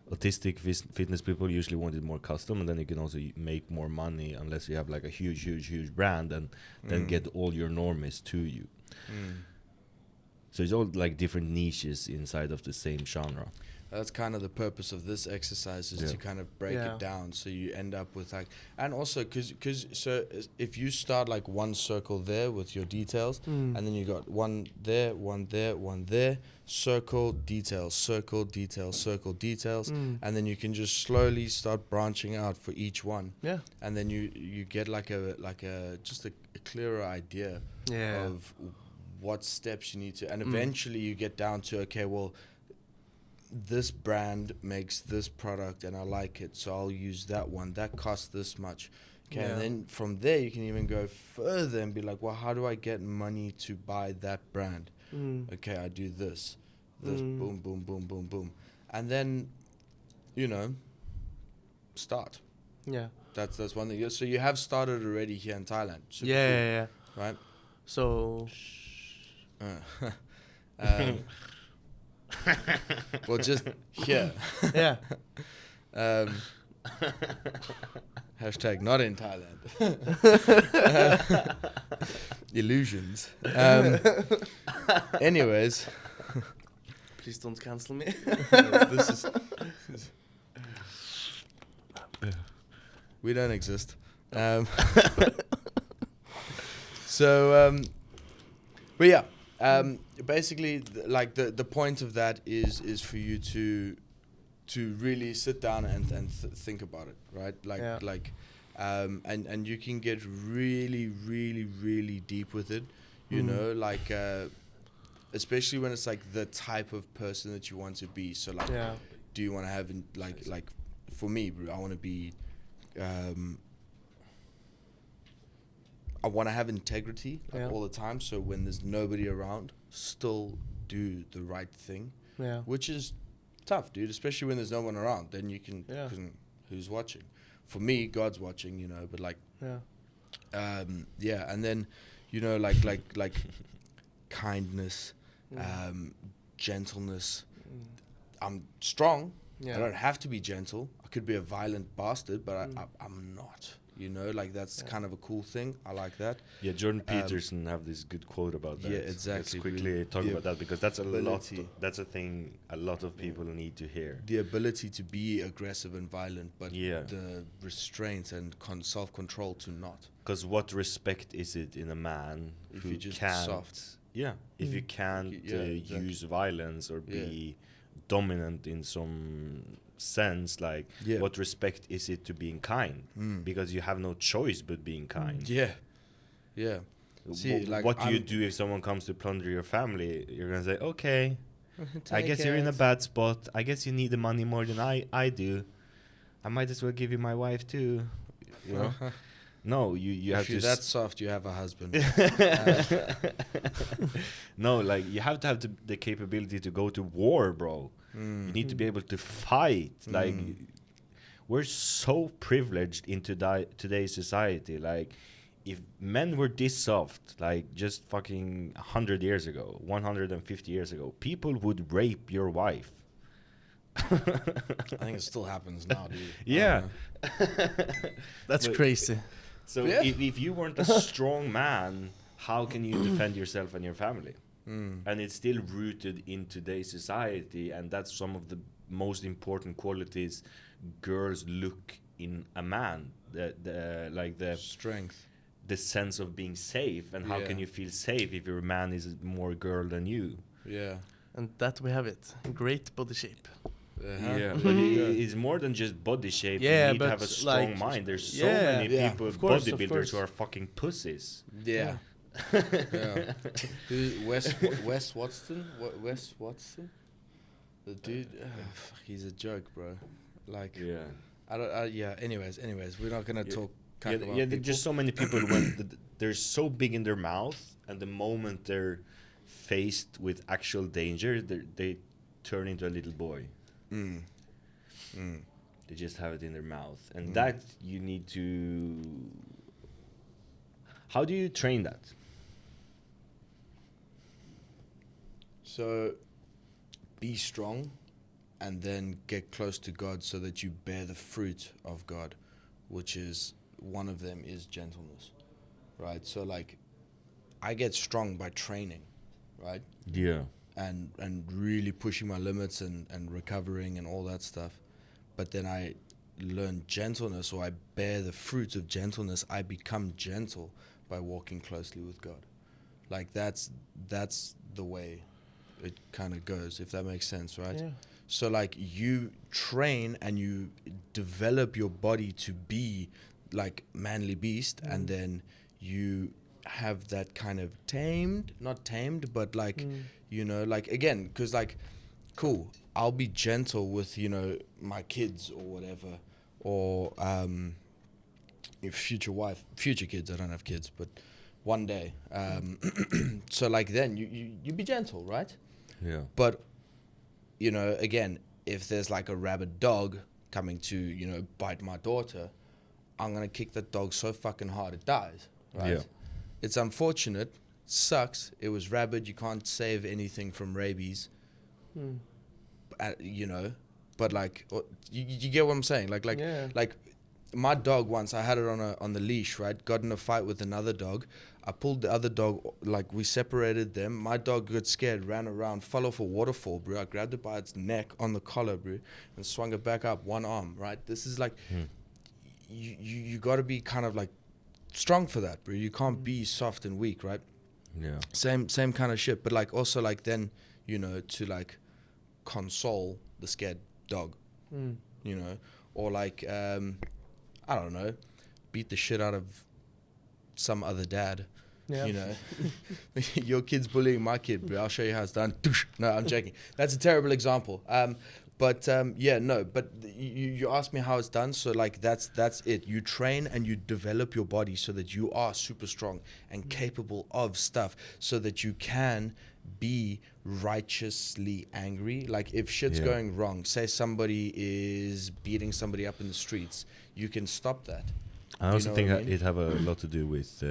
Autistic fitness people usually want it more custom, and then you can also make more money unless you have like a huge brand, and then get all your normies to you. So it's all like different niches inside of the same genre. that's kind of the purpose of this exercise, is to kind of break Yeah. it down, so you end up with like, and also because so if you start like one circle there with your details, and then you got one there, one there, one there, circle details, circle details, circle details, and then you can just slowly start branching out for each one, Yeah. and then you get like a just a clearer idea Yeah. of what steps you need to, and eventually you get down to, okay, well, this brand makes this product and I like it, so I'll use that one. That costs this much. Okay, Yeah. and then from there you can even go further and be like, well, how do I get money to buy that brand? Okay, I do this, boom, boom, boom, boom, boom. And then, you know, start. Yeah. That's one thing. So you have started already here in Thailand. Super Yeah, cool, yeah, yeah. right? So Well, just here. yeah. Hashtag not in Thailand. Illusions. Anyways, Please don't cancel me. this is. We don't exist. But yeah, basically, like the point of that is for you to really sit down and think about it, right? Like, and you can get really deep with it, you know, like especially when it's like the type of person that you want to be. So like, Yeah. do you want to have like for me, I want to be. I want to have integrity all the time, so when there's nobody around, still do the right thing, Yeah. which is tough, dude, especially when there's no one around. Then you can, Yeah. 'cause who's watching? For me, God's watching, you know, but like, Yeah. yeah, and then, you know, like kindness, gentleness. I'm strong. Yeah. I don't have to be gentle. I could be a violent bastard, but I'm not. You know, like that's kind of a cool thing. I like that. Yeah, Jordan Peterson have this good quote about that. Yeah, exactly. Let's quickly talk The about that, because that's a lot. ability. That's a thing a lot of people need to hear. The ability to be aggressive and violent, but Yeah. the restraint and self-control to not. Because what respect is it in a man If who you're just can't? soft. Yeah, if you can't Yeah, exactly. use violence or be dominant in some sense, like Yeah. what respect is it to being kind? Because you have no choice but being kind. Yeah. Yeah. See, like, what do you I'm- do if someone comes to plunder your family? You're gonna say, okay, I Take guess you're in a it. bad spot. I guess you need the money more than I do. I might as well give you my wife too. You know? No, you have If to. you're that soft, you have a husband. No, like you have to have the capability to go to war, bro. You need to be able to fight. Like we're so privileged in today's society. Like if men were this soft, like just fucking 100 years ago, 150 years ago, people would rape your wife. I think it still happens now, dude. Yeah. That's But- crazy. So Yeah. if you weren't a strong man, how can you defend yourself and your family? And it's still rooted in today's society, and that's some of the most important qualities girls look in a man. The Strength. the sense of being safe, and how Yeah. can you feel safe if your man is more girl than you? Yeah. And that we have it. Great body shape. Yeah, but it's more than just body shape. Yeah, you need to but have a strong like- mind. There's so Yeah. many Yeah, people, of course, of bodybuilders, course. who are fucking pussies. Yeah. Yeah. Wes Watson? Wes Watson? The dude, fuck, he's a joke, bro. Like, Yeah. I don't. Yeah. Anyways, we're not gonna talk. Yeah, About yeah, people. just so many people when they're so big in their mouth, and the moment they're faced with actual danger, they turn into a little boy. They just have it in their mouth, and that you need to. How do you train that? So, be strong, and then get close to God, so that you bear the fruit of God, which is one of them is gentleness, right? So like, I get strong by training, right? Yeah. And really pushing my limits and recovering and all that stuff. But then I learn gentleness, or I bear the fruit of gentleness. I become gentle by walking closely with God. Like that's the way it kind of goes, if that makes sense, right? Yeah. So like you train and you develop your body to be like manly beast, and then you have that kind of not tamed, but like, you know, like again, because like, cool, I'll be gentle with, you know, my kids or whatever, or future kids. I don't have kids, but one day. So like then you be gentle, right? Yeah. But, you know, again, if there's like a rabid dog coming to, you know, bite my daughter, I'm going to kick that dog so fucking hard it dies, right? Yeah. It's unfortunate, sucks. It was rabid. You can't save anything from rabies, you know, but like, you get what I'm saying? Like, Yeah. like my dog once, I had it on the leash, right? Got in a fight with another dog. I pulled the other dog, like we separated them. My dog got scared, ran around, fell off a waterfall, bro. I grabbed it by its neck on the collar, bro, and swung it back up, one arm, right? This is like, you got to be kind of like strong for that, bro. You can't be soft and weak, right? Yeah. Same kind of shit, but like also like then, you know, to like console the scared dog, you know, or like, I don't know, beat the shit out of some other dad. Yeah. You know, your kid's bullying my kid, bro. I'll show you how it's done. No, I'm joking. That's a terrible example. But yeah, no. But you asked me how it's done. So like that's it. You train and you develop your body so that you are super strong and capable of stuff, so that you can be righteously angry. Like if shit's Yeah. going wrong, say somebody is beating somebody up in the streets, you can stop that. I also know think what I mean? it have a lot to do with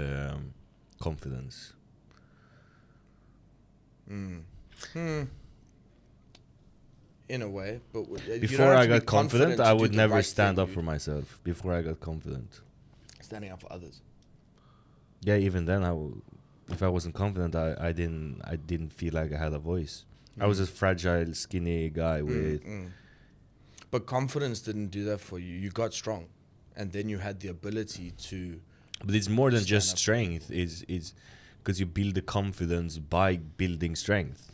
confidence. In a way, but you don't Before have I to be got confident, to I do would the never right stand thing, up for myself. Before I got confident. standing up for others. Yeah, even then, if I wasn't confident, I didn't feel like I had a voice. I was a fragile, skinny guy with. But confidence didn't do that for you. You got strong, and then you had the ability to. But it's more than Stand just up. strength. It's because you build the confidence by building strength.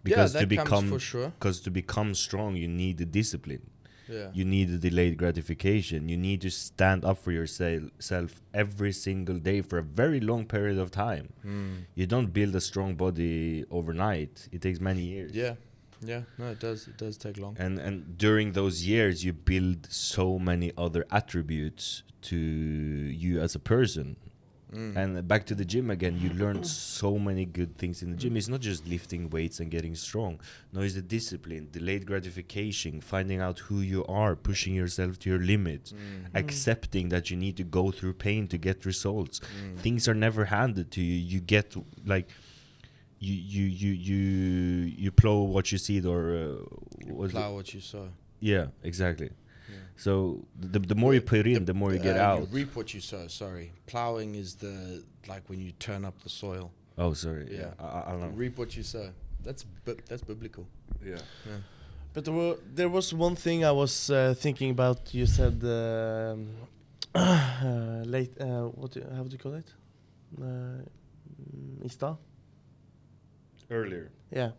Because that to comes become for sure. because to become strong, you need the discipline. Yeah. You need a delayed gratification. You need to stand up for yourself every single day for a very long period of time. You don't build a strong body overnight. It takes many years. Yeah. Yeah. No, it does. It does take long. And during those years, you build so many other attributes to you as a person. And back to the gym again, you learn so many good things in the gym. It's not just lifting weights and getting strong. No, it's the discipline, delayed gratification, finding out who you are, pushing yourself to your limits, accepting that you need to go through pain to get results. Things are never handed to you. You get like you plow what you seed, or Plow what you sow. yeah, exactly. So the more you put in, the more you get out. You reap what you sow. Sorry, plowing is the like when you turn up the soil. Oh, sorry. Yeah. I don't know. Reap what you sow. That's biblical. Yeah. Yeah. But there was one thing I was thinking about. You said late. How do you call it? Ista. Earlier. Yeah.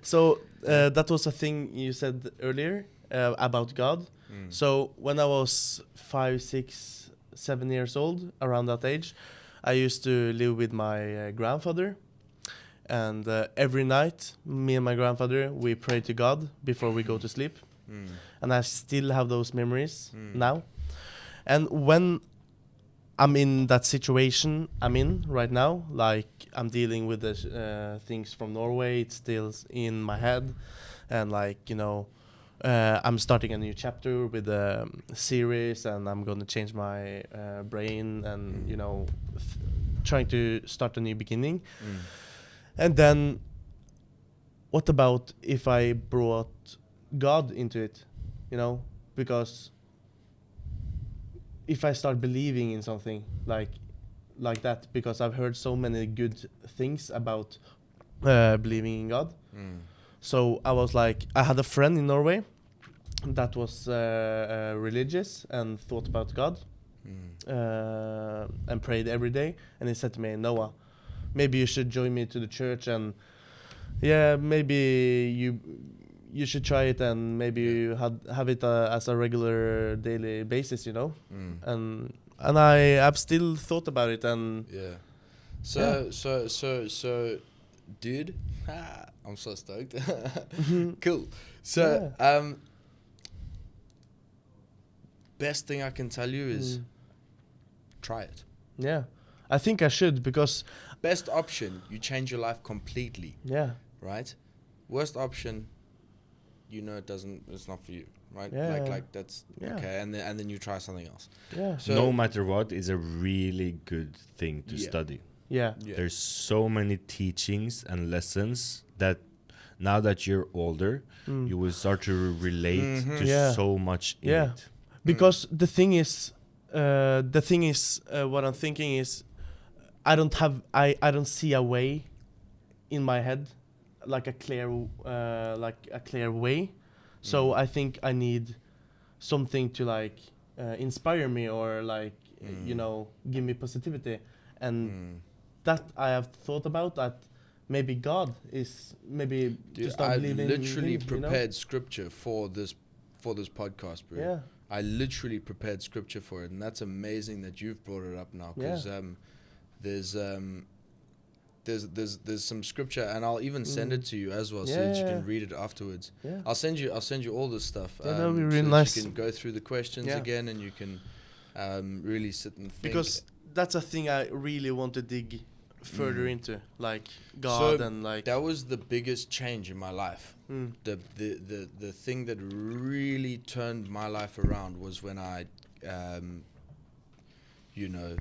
So that was a thing you said earlier about God. So when I was 5, 6, 7 years old, around that age, I used to live with my grandfather. And every night, me and my grandfather, we pray to God before we go to sleep. And I still have those memories now. And when I'm in that situation I'm in right now, like I'm dealing with the things from Norway, it's still in my head. And like, you know, I'm starting a new chapter with a series, and I'm going to change my brain and, you know, trying to start a new beginning. And then what about if I brought God into it, you know? Because if I start believing in something like that, because I've heard so many good things about believing in God. So I was like, I had a friend in Norway that was religious and thought about God and prayed every day. And he said to me, Noah, maybe you should join me to the church, and yeah, maybe you should try it, and maybe you have it as a regular daily basis, you know. And I've still thought about it, and yeah. So, dude, I'm so stoked. Cool. So, best thing I can tell you is try it. Yeah, I think I should, because best option, you change your life completely. Yeah. Right. Worst option, you know, it's not for you, right? Yeah. Like that's okay, and then you try something else. Yeah. So no matter what, is a really good thing to study. Yeah. There's so many teachings and lessons that now that you're older, you will start to relate to so much in it. Because the thing is, what I'm thinking is, I don't see a way in my head, like a clear way. So I think I need something to like inspire me, or like you know, give me positivity. And that I have thought about, that maybe God is maybe to start believing. I literally prepared, you know? Scripture for this podcast, bro. Yeah. I literally prepared scripture for it, and that's amazing that you've brought it up now, because there's some scripture, and I'll even send it to you as well, so that you can read it afterwards. Yeah. I'll send you all this stuff. That'll be really so nice. You can go through the questions again, and you can really sit and think. Because that's a thing I really want to dig further into, like God, so and like that was the biggest change in my life. The thing that really turned my life around was when I you know,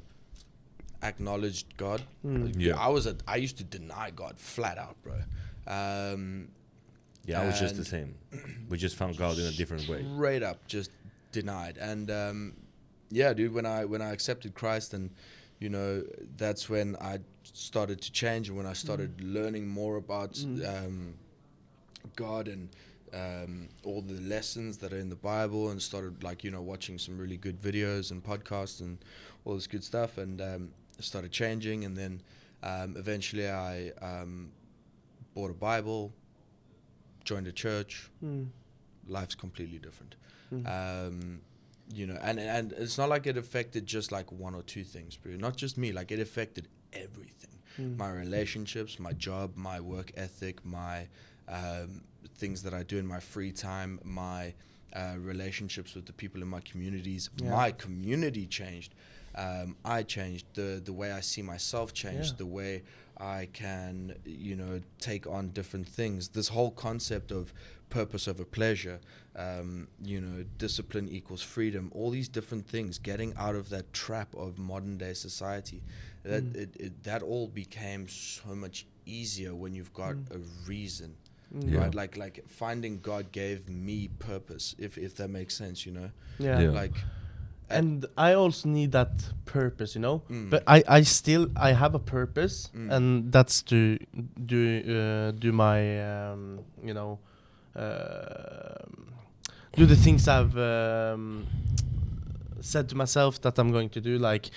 acknowledged God. I used to deny God flat out, bro. I was just the same. We just found God in a different way. Straight up, just denied. And dude, when I accepted Christ, and you know, that's when I started to change, and when I started learning more about God and all the lessons that are in the Bible, and started, like, you know, watching some really good videos and podcasts and all this good stuff, and started changing. And then eventually I bought a Bible, joined a church, life's completely different. Mm. You know, and it's not like it affected just like one or two things, bro. Not just me, like it affected everything. My relationships, my job, my work ethic, my things that I do in my free time, my relationships with the people in my communities. Yeah. My community changed. I changed. The way I see myself changed. Yeah. The way I can, you know, take on different things. This whole concept of purpose over pleasure, you know, discipline equals freedom, all these different things, getting out of that trap of modern day society, that all became so much easier when you've got a reason, right? Like finding God gave me purpose, if that makes sense, you know? Yeah. Yeah. Like, And I also need that purpose, you know. But I still have a purpose, and that's to do my you know, do the things I've said to myself that I'm going to do, like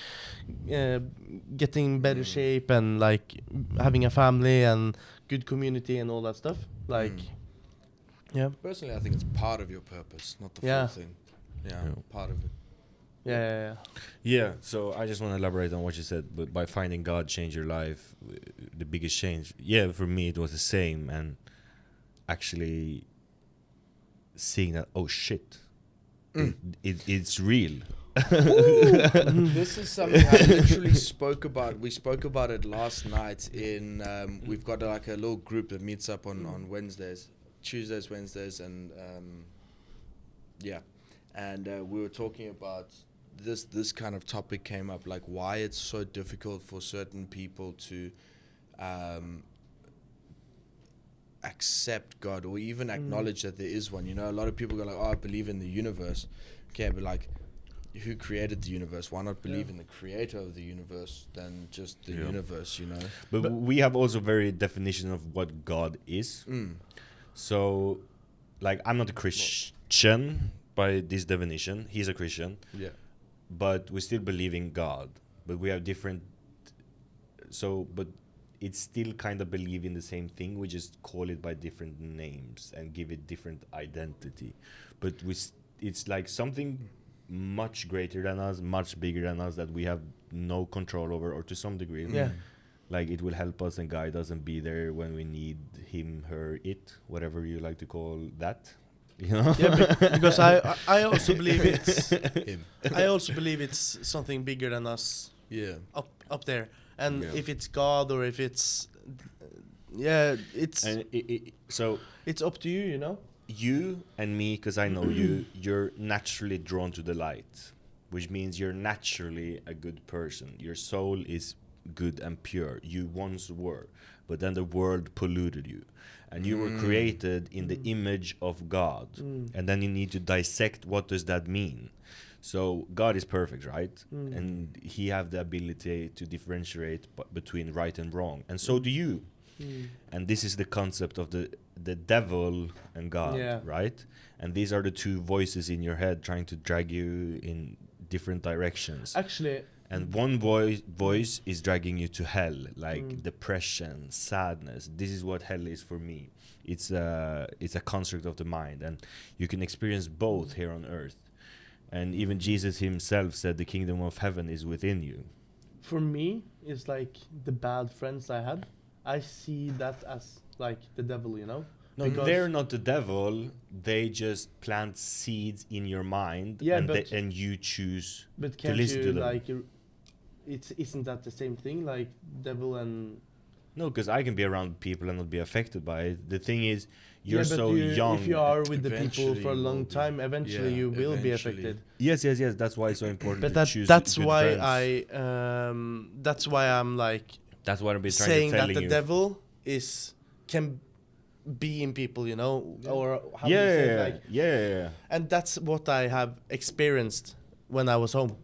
getting better shape and like having a family and good community and all that stuff. Like, yeah, personally, I think it's part of your purpose, not the Yeah. full thing. Yeah, part of it. yeah. Yeah, so I just want to elaborate on what you said, but by finding God change your life, the biggest change. Yeah, for me it was the same, and actually seeing that, oh shit, it's real. This is something I literally spoke about. We spoke about it last night in, we've got like a little group that meets up on Wednesdays, Tuesdays, Wednesdays, and yeah. And we were talking about this kind of topic came up, like why it's so difficult for certain people to accept God or even acknowledge that there is one. You know, a lot of people go like, oh, I believe in the universe. Okay, but like, who created the universe? Why not believe in the creator of the universe than just the universe, you know? But we have also very definition of what God is. So, like, I'm not a Christian by this definition. He's a Christian. Yeah. But we still believe in God. But we have different... So, but it's still kind of believe in the same thing. We just call it by different names and give it different identity. But it's like something much greater than us, much bigger than us, that we have no control over, or to some degree. Yeah. Like, it will help us and guide us and be there when we need him, her, it, whatever you like to call that. You know? Yeah, because I also believe it's Him. I also believe it's something bigger than us. Yeah. Up there, and Yeah. if it's God or if it's it's And so it's up to you, you know. you and me, because I know you, you're naturally drawn to the light, which means you're naturally a good person. Your soul is good and pure. You once were, but then the world polluted you. And you were created in the image of God. And then you need to dissect, what does that mean? So God is perfect, right? And he have the ability to differentiate between right and wrong. And so do you. And this is the concept of the devil and God, right? And these are the two voices in your head trying to drag you in different directions. Actually, And one voice is dragging you to hell, like depression, sadness. This is what hell is for me. It's a construct of the mind, and you can experience both here on earth. And even Jesus himself said the kingdom of heaven is within you. for me, it's like the bad friends I had. I see that as like the devil, you know. No, Because- they're not the devil. They just plant seeds in your mind, Yeah, and, but- and you choose But to can't listen you to them. like? Isn't that the same thing? Like devil and No, because I can be around people and not be affected by it. The thing is, you're but so young. If you are with the people Eventually for a you long will be. time, eventually Yeah, you will be eventually. affected. Yes. That's why it's so important But to choose that's good why friends. that's why I'm like That's what I've been trying saying to tell that the you. devil can be in people, you know, or how do you say it, like, yeah. and that's what I have experienced when I was home.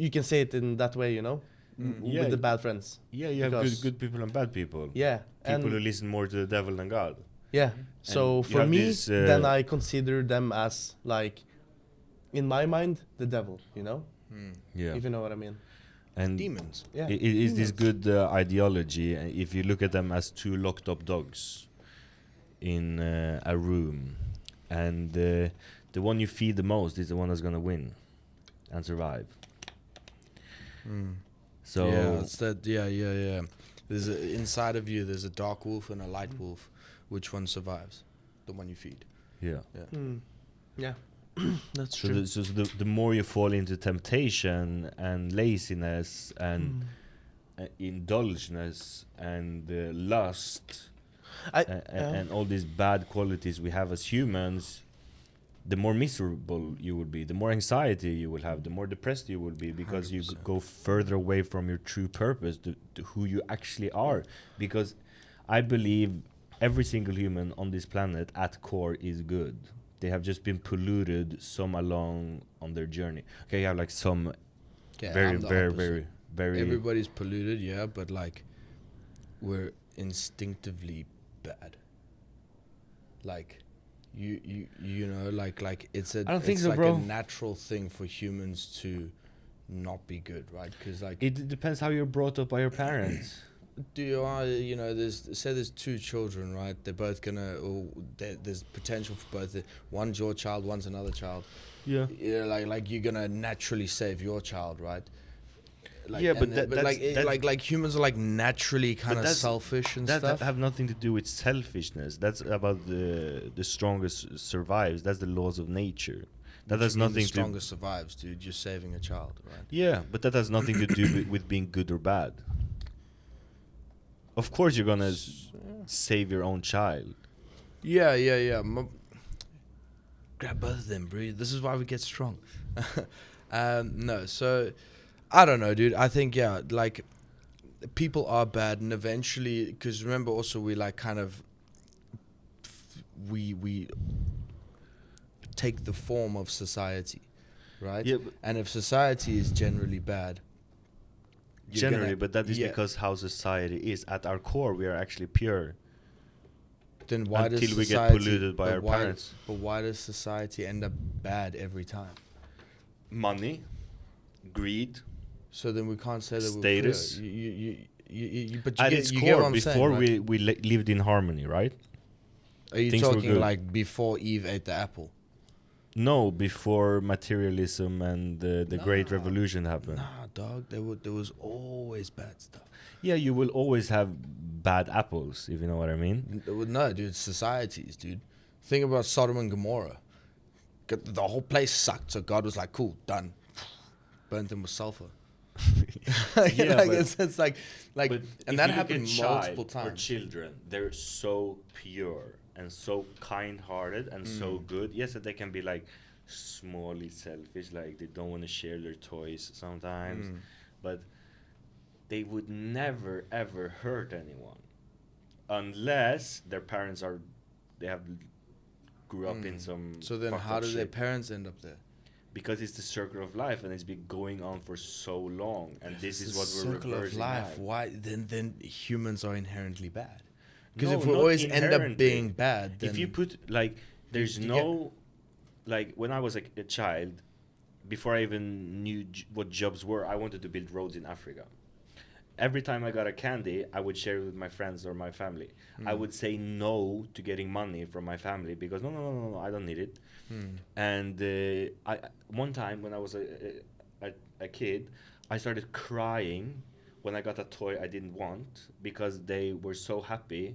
You can say it in that way, you know, Yeah. with the bad friends. Yeah, you have Because- good people and bad people. Yeah, People who and listen more to the devil than God. yeah. So you for have me, this, then I consider them as like, in my mind, the devil. You know, Yeah. if you know what I mean. And Demons. Yeah. it is this demons. good ideology. If you look at them as two locked up dogs in a room, and the one you feed the most is the one that's gonna win and survive. So yeah, it's that. Yeah. There's inside of you. There's a dark wolf and a light wolf. Which one survives? The one you feed. yeah. Yeah, that's So, true. the more you fall into temptation and laziness and indulgeness and lust and all these bad qualities we have as humans, the more miserable you will be, the more anxiety you will have, the more depressed you will be, because you 100%. go further away from your true purpose, to who you actually are. Because I believe every single human on this planet at core is good. They have just been polluted some along on their journey. Okay, you have like some Yeah, very, I'm the very, opposite. very, very. Everybody's polluted, yeah, but like we're instinctively bad. Like you know, like it's a I don't think it's so, like bro. a natural thing for humans to not be good, right? Because like It depends how you're brought up by your parents. do you know there's two children, right? They're both gonna or there's potential for both. One's your child, one's another child. Yeah. Yeah, like you're gonna naturally save your child, right? Like, Yeah, but and that- that's- that's- like humans are like naturally kind of that's- selfish and That stuff. have nothing to do with selfishness. That's about the strongest survives. That's the laws of nature. That Which has means the nothing to. strongest survives, dude. You're saving a child, right? Yeah, but that has nothing to do with being good or bad. Of course, you're gonna save your own child. Yeah. Grab both of them, bro. This is why we get strong. No, so I don't know, dude. I think like people are bad, and eventually, because remember, also we like kind of we take the form of society, right? Yeah, but And if society is generally bad, you're generally, gonna- but that is yeah, because how society is. At our core, we are actually pure. then why does until we get society, polluted by but our why- parents. But why does society end up bad every time? Money, greed. So then we can't say that Status. we're pure. But At get, its you get what core, I'm saying, before right? we lived in harmony, right? Are you things were talking good. like before Eve ate the apple? No, before materialism and the Great Nah. Revolution happened. Nah, dog. There was always bad stuff. Yeah, you will always have bad apples, if you know what I mean. No, dude. Societies, dude. Think about Sodom and Gomorrah. The whole place sucked. So God was like, "Cool, done." Burnt them with sulfur. Yeah, like, but- it's like, But and if that you look happened at multiple child or times. children, they're so pure and so kind-hearted and so good. Yes, that they can be like smally selfish, like they don't want to share their toys sometimes, but they would never ever hurt anyone unless their parents grew up in some. So then, fucked how up did their shit. parents end up there? Because it's the circle of life and it's been going on for so long, and this is The what we're circle of reversing life. now. Why then humans are inherently bad? Because No, if we not always end up inherently. being bad, then If you put like, there's you no, like when I was a child, before I even knew what jobs were, I wanted to build roads in Africa. Every time I got a candy, I would share it with my friends or my family. I would say no to getting money from my family because no, I don't need it. And I one time when I was a kid, I started crying when I got a toy I didn't want because they were so happy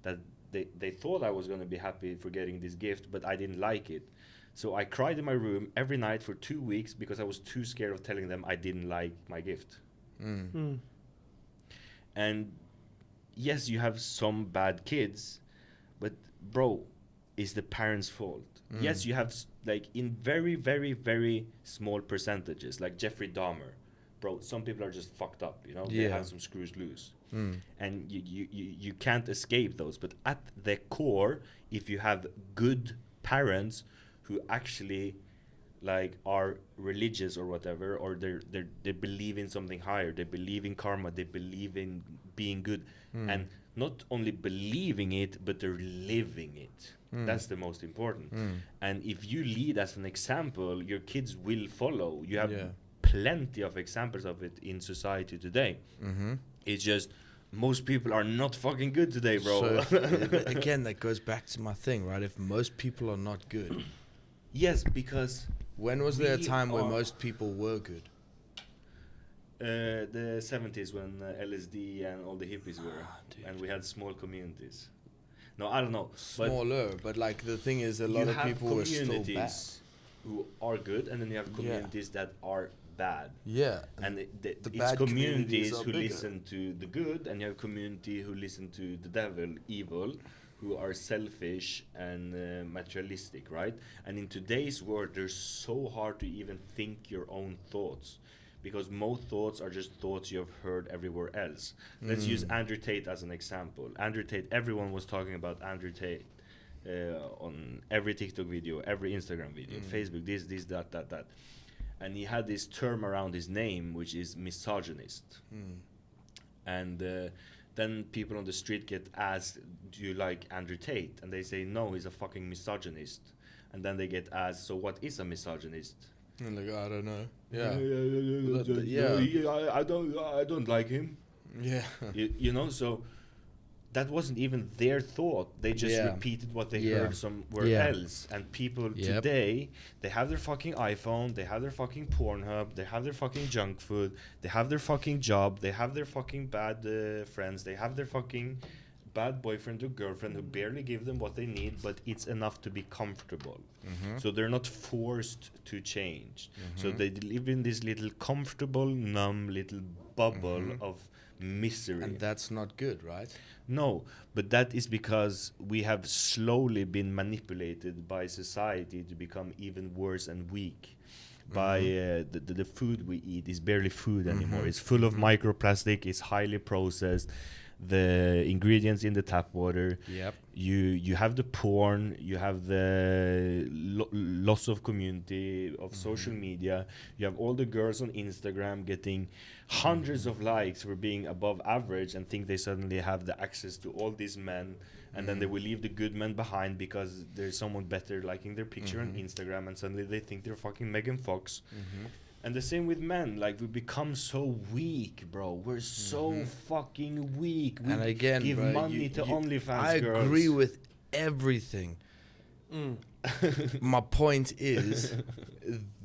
that they thought I was going to be happy for getting this gift, but I didn't like it. So I cried in my room every night for 2 weeks because I was too scared of telling them I didn't like my gift. And yes, you have some bad kids, but bro, it's the parents' fault. Yes, you have like in very, very, very small percentages, like Jeffrey Dahmer. Bro, some people are just fucked up, you know? They Yeah. have some screws loose. And you can't escape those. But at the core, if you have good parents who actually like are religious or whatever, or they believe in something higher, they believe in karma, they believe in being good, and not only believing it, but they're living it. That's the most important. And if you lead as an example, your kids will follow. You have Yeah. plenty of examples of it in society today. It's just most people are not fucking good today, bro. So again, that goes back to my thing, right? If most people are not good, Yes, because when was there a We time where are- most people were good? the 70s when LSD and all the hippies were, dude. and we had small communities. No, I don't know. But Smaller, but like the thing is, a you lot of have people were still bad. communities who are good, and then you have communities that are bad. Yeah, And the it's bad communities communities are who bigger. listen to the good, and you have community who listen to the devil, evil, who are selfish and materialistic, right? And in today's world, they're so hard to even think your own thoughts, because most thoughts are just thoughts you have heard everywhere else. Let's use Andrew Tate as an example. Andrew Tate, everyone was talking about Andrew Tate on every TikTok video, every Instagram video, Facebook, this, that. And he had this term around his name, which is misogynist. And then people on the street get asked, do you like Andrew Tate? And they say, no, he's a fucking misogynist. And then they get asked, so what is a misogynist? and like I don't know. I don't like him. Yeah. You know, so that wasn't even their thought. They just Yeah. repeated what they Yeah. heard somewhere Yeah. else. And people Yep. today, they have their fucking iPhone, they have their fucking Pornhub, they have their fucking junk food, they have their fucking job, they have their fucking bad friends, they have their fucking bad boyfriend or girlfriend who barely give them what they need, but it's enough to be comfortable. So they're not forced to change. So they live in this little comfortable, numb little bubble of misery. And that's not good, right? No, but that is because we have slowly been manipulated by society to become even worse and weak. By the food we eat is barely food anymore. It's full of microplastic. It's highly processed. The ingredients in the tap water. Yep. You have the porn. You have the loss of community of social media. You have all the girls on Instagram getting hundreds of likes for being above average and think they suddenly have the access to all these men, and then they will leave the good men behind because there's someone better liking their picture on Instagram, and suddenly they think they're fucking Megan Fox. And the same with men. Like, we become so weak, bro. We're so fucking weak. We And again, give bro, money to OnlyFans I girls. agree with everything. My point is,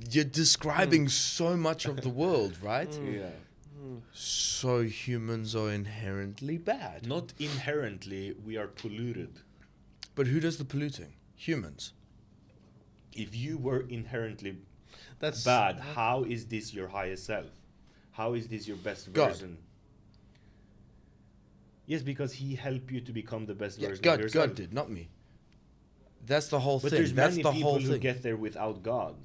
you're describing so much of the world, right? Yeah. So humans are inherently bad. Not inherently, we are polluted. But who does the polluting? Humans. If you were inherently That's bad, how is this your highest self? How is this your best God. version? Yes, because he helped you to become the best Yeah, version of God, yourself. God did, not me. That's the whole But thing. there's That's many the people whole who thing. get there without God.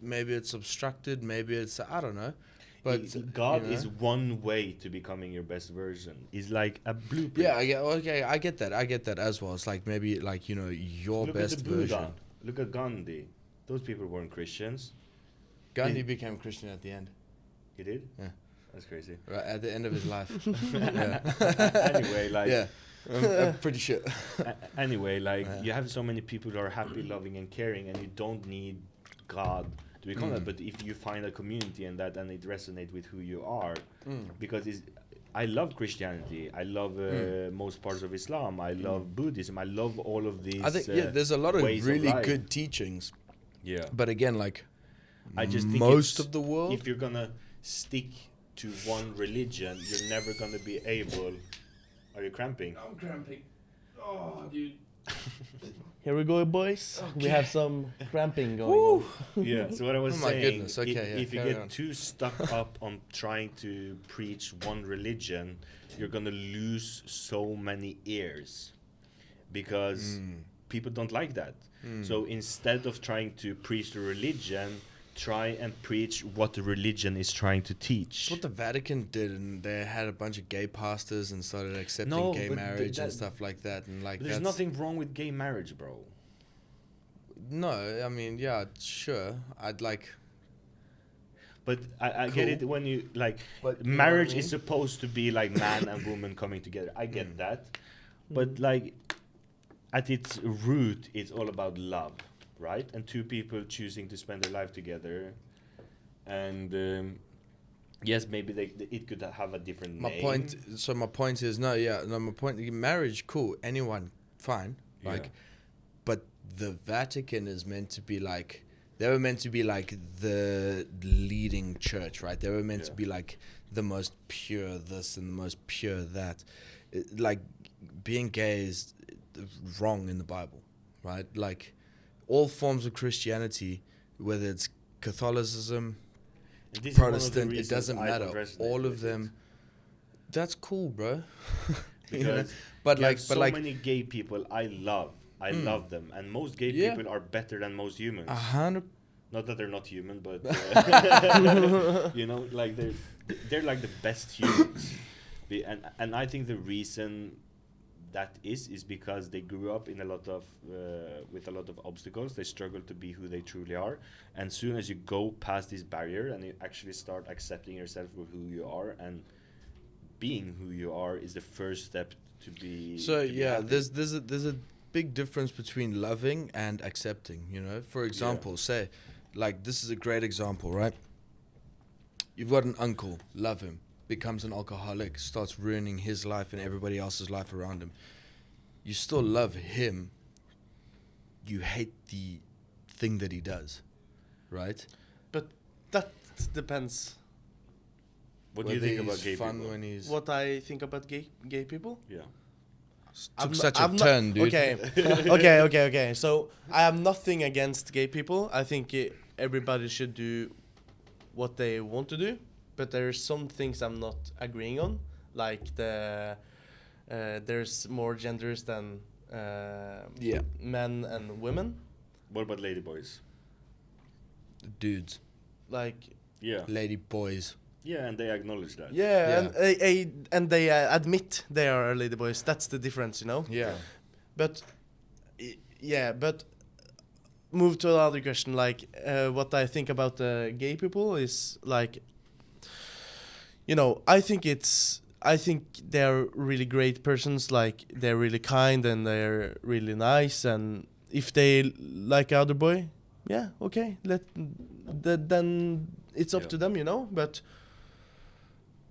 Maybe it's obstructed. Maybe it's I don't know. But God you know. is one way to becoming your best version. It's like a blueprint. Yeah, I get that. I get that as well. It's like maybe like your Look best at the Buddha. version. Look at Gandhi. Those people weren't Christians. Gandhi Did- became Christian at the end. He did? Yeah. That's crazy. Right at the end of his life. Anyway, like yeah, I'm pretty sure. Anyway, like you have so many people who are happy, loving, and caring, and you don't need God to become that. But if you find a community and it resonates with who you are, because I love Christianity. I love most parts of Islam. I love Buddhism. I love all of these. I think there's a lot of ways really life. good teachings. Yeah. But again, like I just think most it's- of the world. if you're gonna stick to one religion, you're never gonna be able. Are you cramping? I'm cramping. Oh, dude. Here we go, boys. We Okay. have some cramping going on. Yeah. So what I was Oh my saying, goodness, okay, yeah, if you carry get on. too stuck up on trying to preach one religion, you're gonna lose so many ears, because people don't like that. So instead of trying to preach the religion, try and preach what the religion is trying to teach. That's what the Vatican did, and they had a bunch of gay pastors and started accepting No, gay but marriage and that- stuff like that. And like, But there's that's nothing wrong with gay marriage, bro. No, I mean, yeah, sure. I'd like. But I get Cool. it when you like But you know marriage what I is mean? supposed to be like man and woman coming together. I get that, but like at its root, it's all about love, right? And two people choosing to spend their life together, and Yes, maybe it could have a different My name. my point is my point. Marriage, cool. Anyone, fine. Like, Yeah. but the Vatican is meant to be like, they were meant to be like the leading church, right? They were meant to Yeah. be like the most pure this and the most pure that. Like, being gay is wrong in the Bible, right? Like, all forms of Christianity, whether it's Catholicism, And this is one of the Protestant, it reasons doesn't I matter. don't resonate All with of them. it. That's cool, bro. You know? Because But you like, have but so like, many gay people I love. I love them, and most gay Yeah. people are better than most humans. 100. Not that they're not human, but you know, like they're like the best humans. And I think the reason that is because they grew up in a lot of with a lot of obstacles. They struggle to be who they truly are, and soon as you go past this barrier and you actually start accepting yourself for who you are and being who you are is the first step to be. So to be yeah, happy. there's a big difference between loving and accepting. You know, for example, say, like, this is a great example, right? You've got an uncle, love him, becomes an alcoholic, starts ruining his life and everybody else's life around him. You still love him. You hate the thing that he does, right? But that depends. What do you Whether think about he's gay fun people? when he's What I think about gay people? Yeah. took I'm such not- a I'm not- turn, dude. Okay, okay. So I have nothing against gay people. I think everybody should do what they want to do, but there's some things I'm not agreeing on, like there's more genders than Yeah, men and women. What about ladyboys? dudes, Like Yeah. lady boys. Yeah, and they acknowledge that. yeah, and they admit they are ladyboys. That's the difference, you know. Yeah. But but move to another question. Like, what I think about the gay people is like, you know, I think they're really great persons. Like, they're really kind and they're really nice. And if they like other boy, yeah, okay, then it's up Yeah. to them, you know. But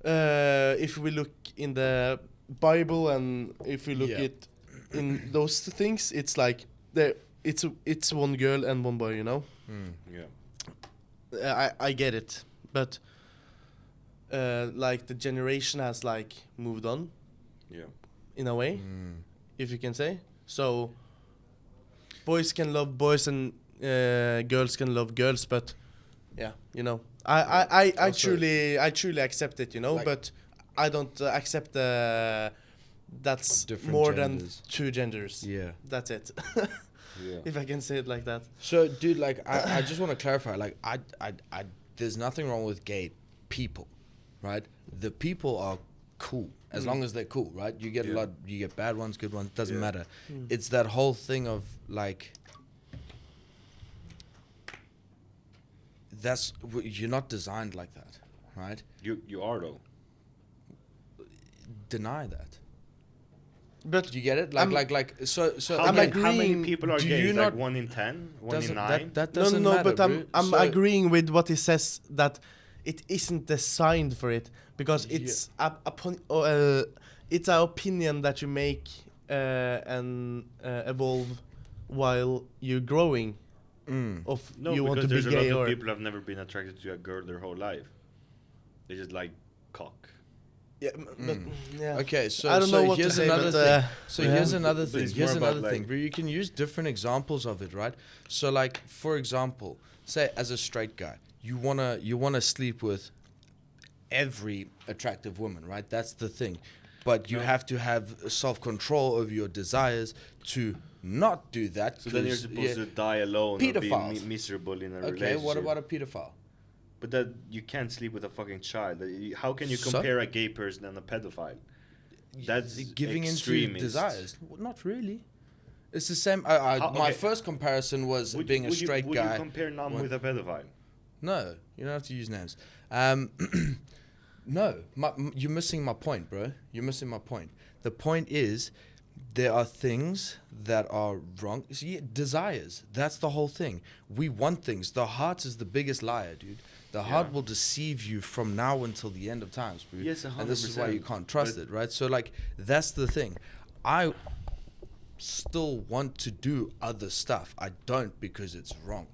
if we look in the Bible and if we look Yeah. at in those things, it's like it's one girl and one boy, you know. Yeah. I get it, but like the generation has like moved on Yeah. in a way, Mm. if you can say. So boys can love boys and girls can love girls, but yeah, you know, I Also- truly accept it, you know, Like- but I don't accept that's Different more genders. than two genders. Yeah. That's it. Yeah. If I can say it like that. So, dude, like, I just want to clarify, like, I, there's nothing wrong with gay people, right? The people are cool as long as they're cool, right? You get a Yeah. lot, you get bad ones, good ones, doesn't Yeah. matter. It's that whole thing of like, you're not designed like that, right? You are though. Deny that. But Do you get it? Like, I'm- so. How many agreeing- people are do gay? you It's not- like 1 in 10, 1 in Doesn't, 9. that no, doesn't no, matter, but I'm bro. So- agreeing with what he says, that it isn't designed for it, because it's it's an opinion that you make and evolve while you're growing. Mm. Of No, you want to because be there's a gay lot or of people have never been attracted to a girl their whole life. They just like cock. yeah, but yeah. Okay, so I don't know what to here's say, another but, thing. So yeah. here's another But thing. it's Here's more about, another thing. like- Where you can use different examples of it, right? So, like, for example, say as a straight guy, you wanna sleep with every attractive woman, right? That's the thing. But you No. have to have self-control over your desires to not do that. So then you're 'cause, supposed yeah. to die alone or be Pedophiles. miserable in a Okay, relationship. what about a pedophile? But that you can't sleep with a fucking child. How can you So? compare a gay person and a pedophile? That's Giving into extremist. desires. Not really. It's the same. How- My okay. first comparison was being a straight would guy. you compare Nam What? with a pedophile? No, you don't have to use names. No, you're missing my point, bro. You're missing my point. The point is, there are things that are wrong. See, desires. That's the whole thing. We want things. The heart is the biggest liar, dude. The heart will deceive you from now until the end of times, bro. Yes, 100%. And this is why you can't trust it, right? So like that's the thing. I still want to do other stuff. I don't because it's wrong.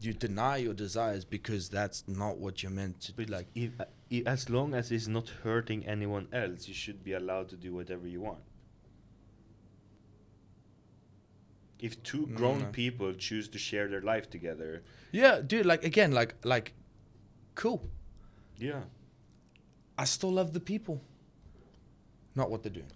You deny your desires because that's not what you're meant to do. But Like, if, as long as it's not hurting anyone else, you should be allowed to do whatever you want. If two grown people choose to share their life together, yeah, dude. Like again, like, cool. yeah, I still love the people, not what they're doing.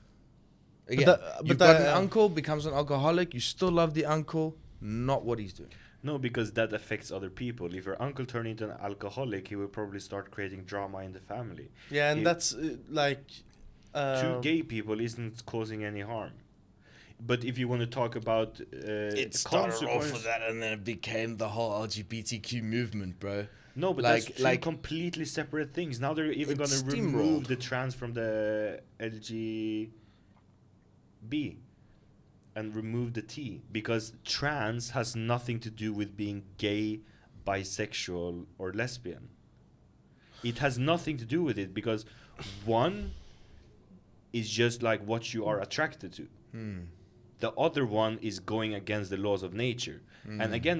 Again, but you've got an uncle becomes an alcoholic. You still love the uncle, not what he's doing. no, because that affects other people. If your uncle turned into an alcoholic, he will probably start creating drama in the family. Yeah, and If that's like two gay people isn't causing any harm. But if you want to talk about It started off with that, and then it became the whole LGBTQ movement, bro. no, but like- that's two like- completely separate things. Now they're even It's going to steamrolled. remove the trans from the LGB and remove the T, because trans has nothing to do with being gay, bisexual, or lesbian. It has nothing to do with it, because one is just like what you are attracted to. The other one is going against the laws of nature. And again,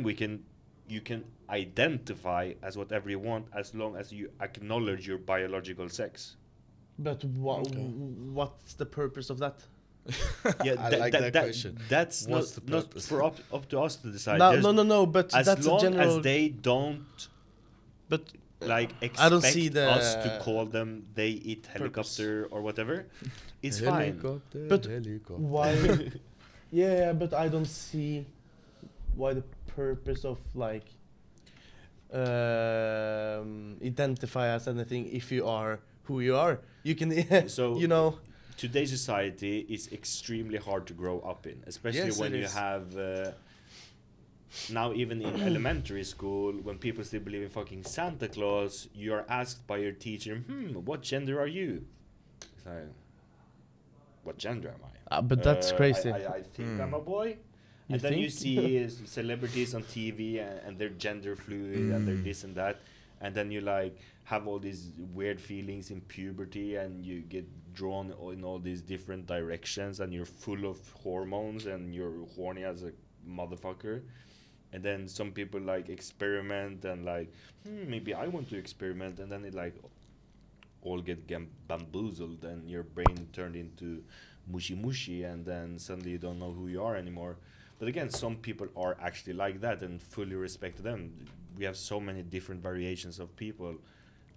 you can identify as whatever you want as long as you acknowledge your biological sex. but what's the purpose of that? Yeah, I like that question. That's What's the not purpose? for up to us to decide. No, There's- no, but As that's a long general. as they don't but like expect I don't see us to the call them they eat helicopter or whatever, it's fine. But why? Yeah, but I don't see why the purpose of like identify as anything if you are who you are. You can, So you know. today's society is extremely hard to grow up in, especially Yes, when it you is. have now even in elementary school, when people still believe in fucking Santa Claus, you are asked by your teacher, what gender are you? It's like, what gender am I? But that's crazy. I think I'm a boy. You And then you think? see celebrities on TV and they're gender fluid and they're this and that. And then you like have all these weird feelings in puberty and you get drawn in all these different directions and you're full of hormones and you're horny as a motherfucker. And then some people like experiment and like, maybe I want to experiment. And then it like all get bamboozled and your brain turned into mushy and then suddenly you don't know who you are anymore. But again, some people are actually like that and fully respect them. We have so many different variations of people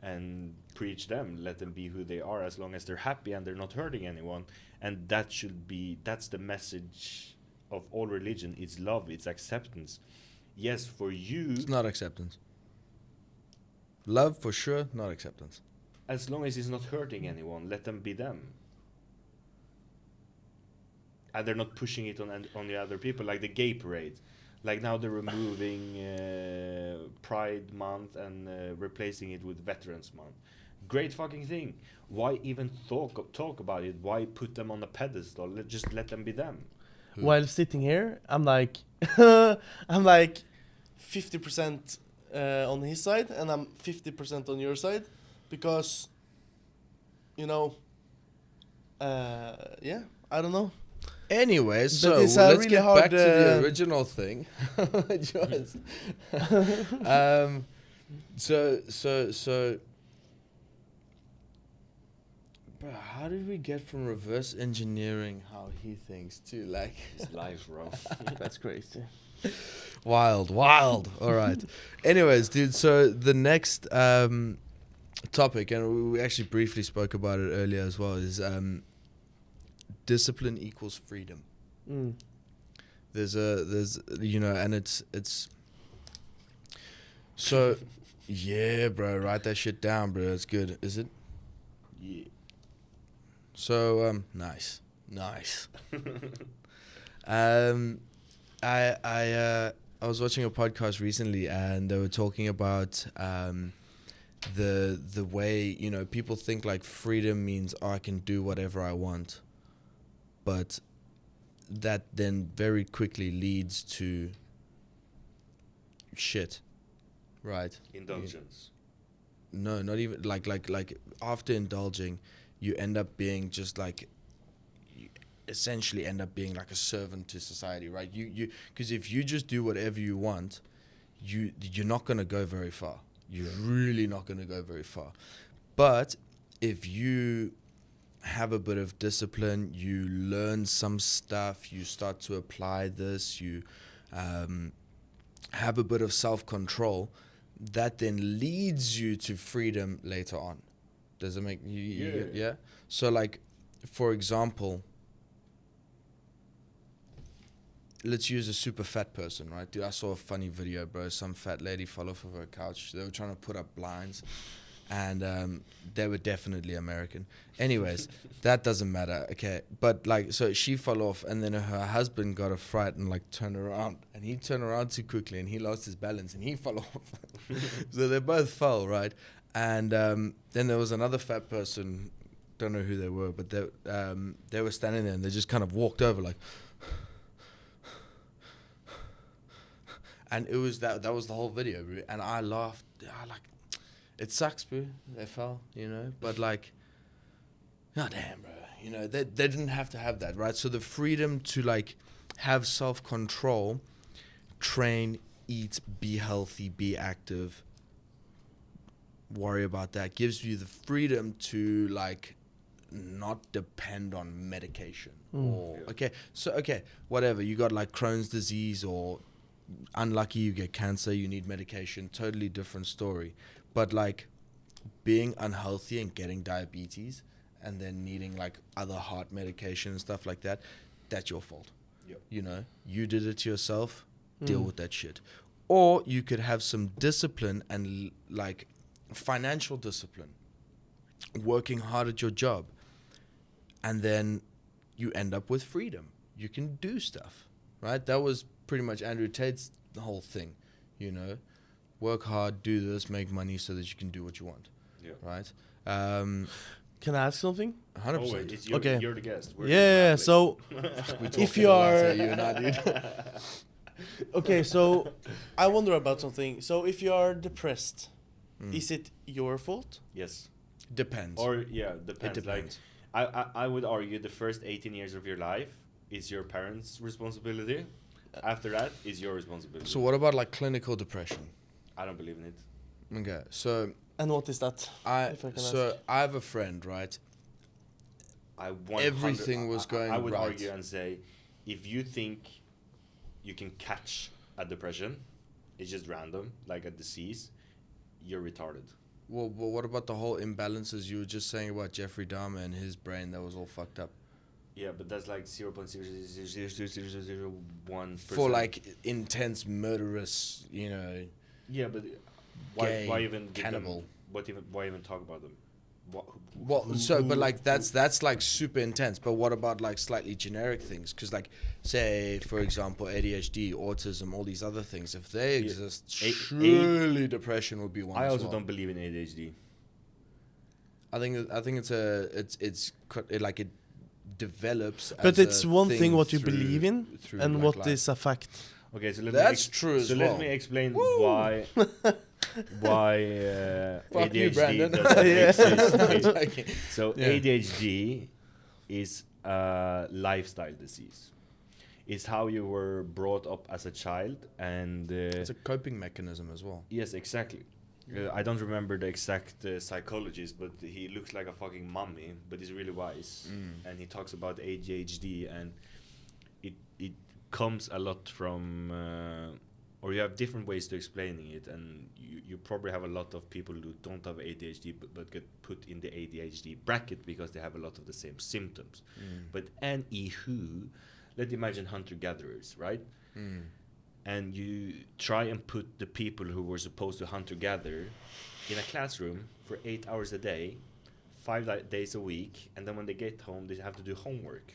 and preach them, let them be who they are as long as they're happy and they're not hurting anyone. And that's the message of all religion. It's love, it's acceptance. Yes, for you, It's not acceptance. Love for sure, not acceptance. as long as it's not hurting anyone, let them be them. And they're not pushing it on the other people, like the gay parade. Like now they're removing Pride Month and replacing it with Veterans Month. Great fucking thing. Why even talk about it? Why put them on a pedestal? Just let them be them. While sitting here, I'm like, I'm like 50% on his side, and I'm 50% on your side, because, you know, yeah, I don't know. Anyways, But so it's let's really get hard, back to the original thing, which was, so. Bro, how did we get from reverse engineering how he thinks to like? It's life, bro. That's crazy. Wild. All right. Anyways, dude. So the next topic, and we actually briefly spoke about it earlier as well, is discipline equals freedom. There's and it's so yeah, bro. Write that shit down, bro. It's good. Is it? Yeah. So nice. I was watching a podcast recently, and they were talking about the way people think like freedom means I can do whatever I want, but that then very quickly leads to shit, right? Indulgence. no, not even like after indulging, you end up being just like, you essentially end up being like a servant to society, right? You because if you just do whatever you want, you're not going to go very far. You're really not going to go very far. But if you have a bit of discipline, you learn some stuff, you start to apply this, you have a bit of self-control, that then leads you to freedom later on. Does it make you yeah? So like, for example, let's use a super fat person, right? Dude, I saw a funny video, bro. Some fat lady fell off of her couch. They were trying to put up blinds, and they were definitely American. Anyways, that doesn't matter, okay? But like, so she fell off, and then her husband got a fright and like turned around, and he turned around too quickly, and he lost his balance, and he fell off. So they both fell, right? And then there was another fat person, don't know who they were, but they were standing there, and they just kind of walked over like. And it was that was the whole video, bro. And I laughed. I like, it sucks, bro. They fell, you know. But like, oh damn, bro. You know, they didn't have to have that, right? So the freedom to like have self-control, train, eat, be healthy, be active, worry about that, gives you the freedom to like not depend on medication. Or whatever. You got like Crohn's disease, or unlucky you get cancer, you need medication, totally different story. But like being unhealthy and getting diabetes and then needing like other heart medication and stuff like that, that's your fault. Yep. You know, you did it to yourself, deal with that shit. Or you could have some discipline and like financial discipline, working hard at your job, and then you end up with freedom. You can do stuff, right? That was pretty much Andrew Tate's the whole thing, you know, work hard, do this, make money so that you can do what you want. Yeah. Right. Can I ask something? 100%. Oh, wait, it's your, Okay. you're the guest. We're Yeah. So if you are, you and I, dude. okay, so I wonder about something. So if you are depressed, is it your fault? Yes. Depends. Or yeah, depends. It depends. Like, I would argue the first 18 years of your life is your parents' responsibility. After that is your responsibility. So what about like clinical depression? I don't believe in it. Okay, so And what is that? If I can ask. I have a friend, right? Everything was going I would right. argue and say, if you think you can catch a depression, it's just random, like a disease, you're retarded. Well, but what about the whole imbalances you were just saying about Jeffrey Dahmer and his brain that was all fucked up? Yeah, but that's like 0.0000001%. For like intense murderous, you know. Yeah, but Gay, why even give cannibal. them, why even talk about them? Well, but like that's like super intense. But what about like slightly generic things? Because like, say for example, ADHD, autism, all these other things, if they exist, surely depression would be one. I as also well. don't believe in ADHD. I think it's like it develops. But as it's a one thing what you through- believe in, through, and like, what life. is a fact. Okay, so That's true as so well. let me explain why Fuck you, ADHD Brandon. doesn't exist. Okay. Okay. So Yeah. ADHD is a lifestyle disease. It's how you were brought up as a child, and It's a coping mechanism as well. yes, exactly. I don't remember the exact psychologist, but he looks like a fucking mummy, but he's really wise. And he talks about ADHD, and it comes a lot from, or you have different ways to explaining it, and you probably have a lot of people who don't have ADHD but get put in the ADHD bracket because they have a lot of the same symptoms. But anywho, let's imagine hunter-gatherers, right? And you try and put the people who were supposed to hunter-gather in a classroom for 8 hours a day, 5 days a week, and then when they get home, they have to do homework.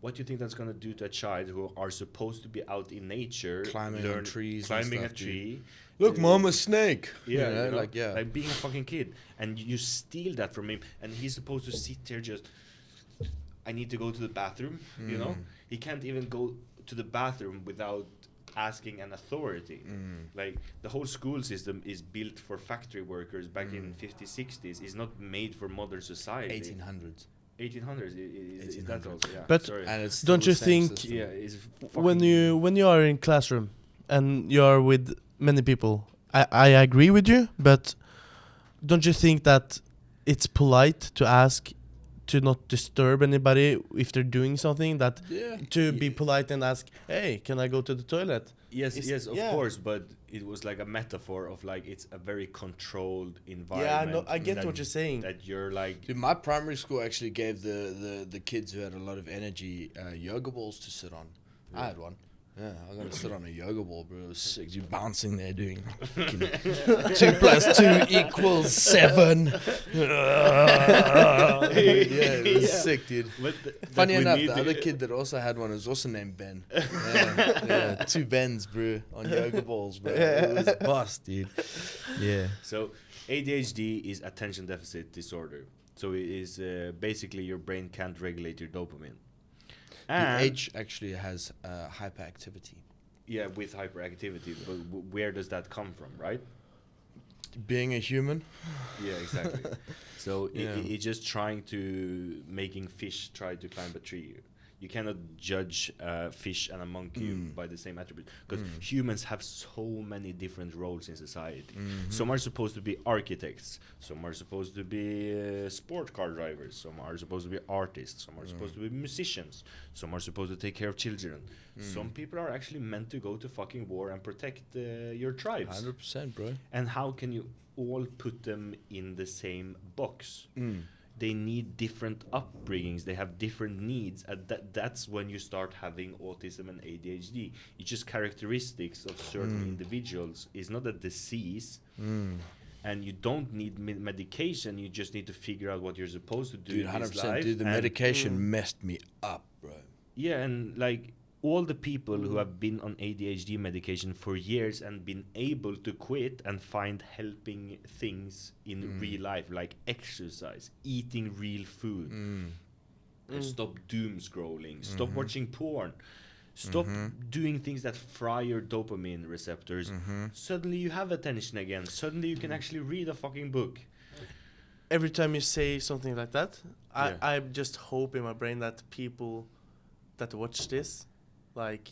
What do you think that's going to do to a child who are supposed to be out in nature, Climbing on trees and climbing stuff, a tree? Look, mom, a snake. Yeah, You know, like like being a fucking kid, and you steal that from him, and he's supposed to sit there just. I need to go to the bathroom. You know, he can't even go to the bathroom without asking an authority. Like the whole school system is built for factory workers back in 50s, 60s. It's not made for modern society. 1800s. 1800s is that also? Yeah. But sorry. And it's Don't still you the same think- system. Yeah, it's when you are in classroom and you are with many people, I agree with you, but don't you think that it's polite to ask to not disturb anybody if they're doing something, that Yeah. to be polite and ask, hey, can I go to the toilet? Yes, It's- yes, of yeah. course, but it was like a metaphor of like it's a very controlled Yeah, environment. I get that- what you're saying. That you're like, Dude, my primary school actually gave the kids who had a lot of energy yoga balls to sit on. I had one. Yeah, I got to sit on a yoga ball, bro. It was sick. You bouncing there doing fucking 2 + 2 = 7. Yeah, it was sick, dude. Funny enough, the other kid that also had one was also named Ben. Yeah, 2 Bens, bro, on yoga balls, bro. It was bust, dude. Yeah. So ADHD is attention deficit disorder. So it is basically your brain can't regulate your dopamine. The And H actually has hyperactivity. yeah, with hyperactivity, but where does that come from, right? Being a human. Yeah, exactly. So Yeah. it's just trying to making fish try to climb a tree. You cannot judge a fish and a monkey by the same attribute, because humans have so many different roles in society. Some are supposed to be architects, some are supposed to be sport car drivers, some are supposed to be artists, some are supposed to be musicians, some are supposed to take care of children. Some people are actually meant to go to fucking war and protect your tribes. 100%, bro. And how can you all put them in the same box? They need different upbringings. They have different needs. And that's when you start having autism and ADHD. It's just characteristics of certain individuals. It's not a disease. And you don't need medication. You just need to figure out what you're supposed to do Dude, in 100%. this life. Dude, the And- medication messed me up, bro. Yeah, and like all the people who have been on ADHD medication for years and been able to quit and find helping things in real life, like exercise, eating real food, and stop doom scrolling, stop watching porn, stop doing things that fry your dopamine receptors. Suddenly you have attention again. Suddenly you can actually read a fucking book. Every time you say something like that, Yeah. I just hope in my brain that people that watch this, like,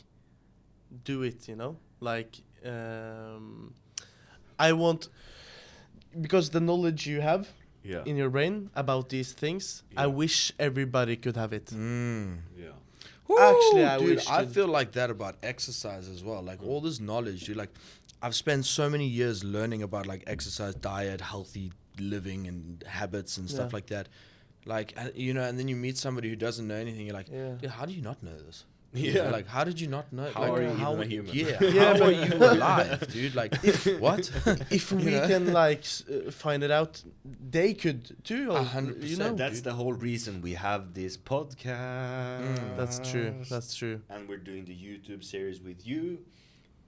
do it, you know? Like, I want, because the knowledge you have Yeah. in your brain about these things, I Yeah. wish everybody could have it. Yeah. Actually, I dude, wish I to- feel like that about exercise as well. Like all this knowledge, dude. Like I've spent so many years learning about like exercise, diet, healthy living, and habits and stuff Yeah. like that. Like you know, and then you meet somebody who doesn't know anything. You're like, Yeah. yeah, how do you not know this? Yeah. Like, how did you not know? How like, are you even a human? Yeah, Yeah, how are but- you alive, dude? Like, what? If we know? can, like, find it out, they could too. Or, 100%. you know? That's the whole reason we have this podcast. That's true. That's true. And we're doing the YouTube series with you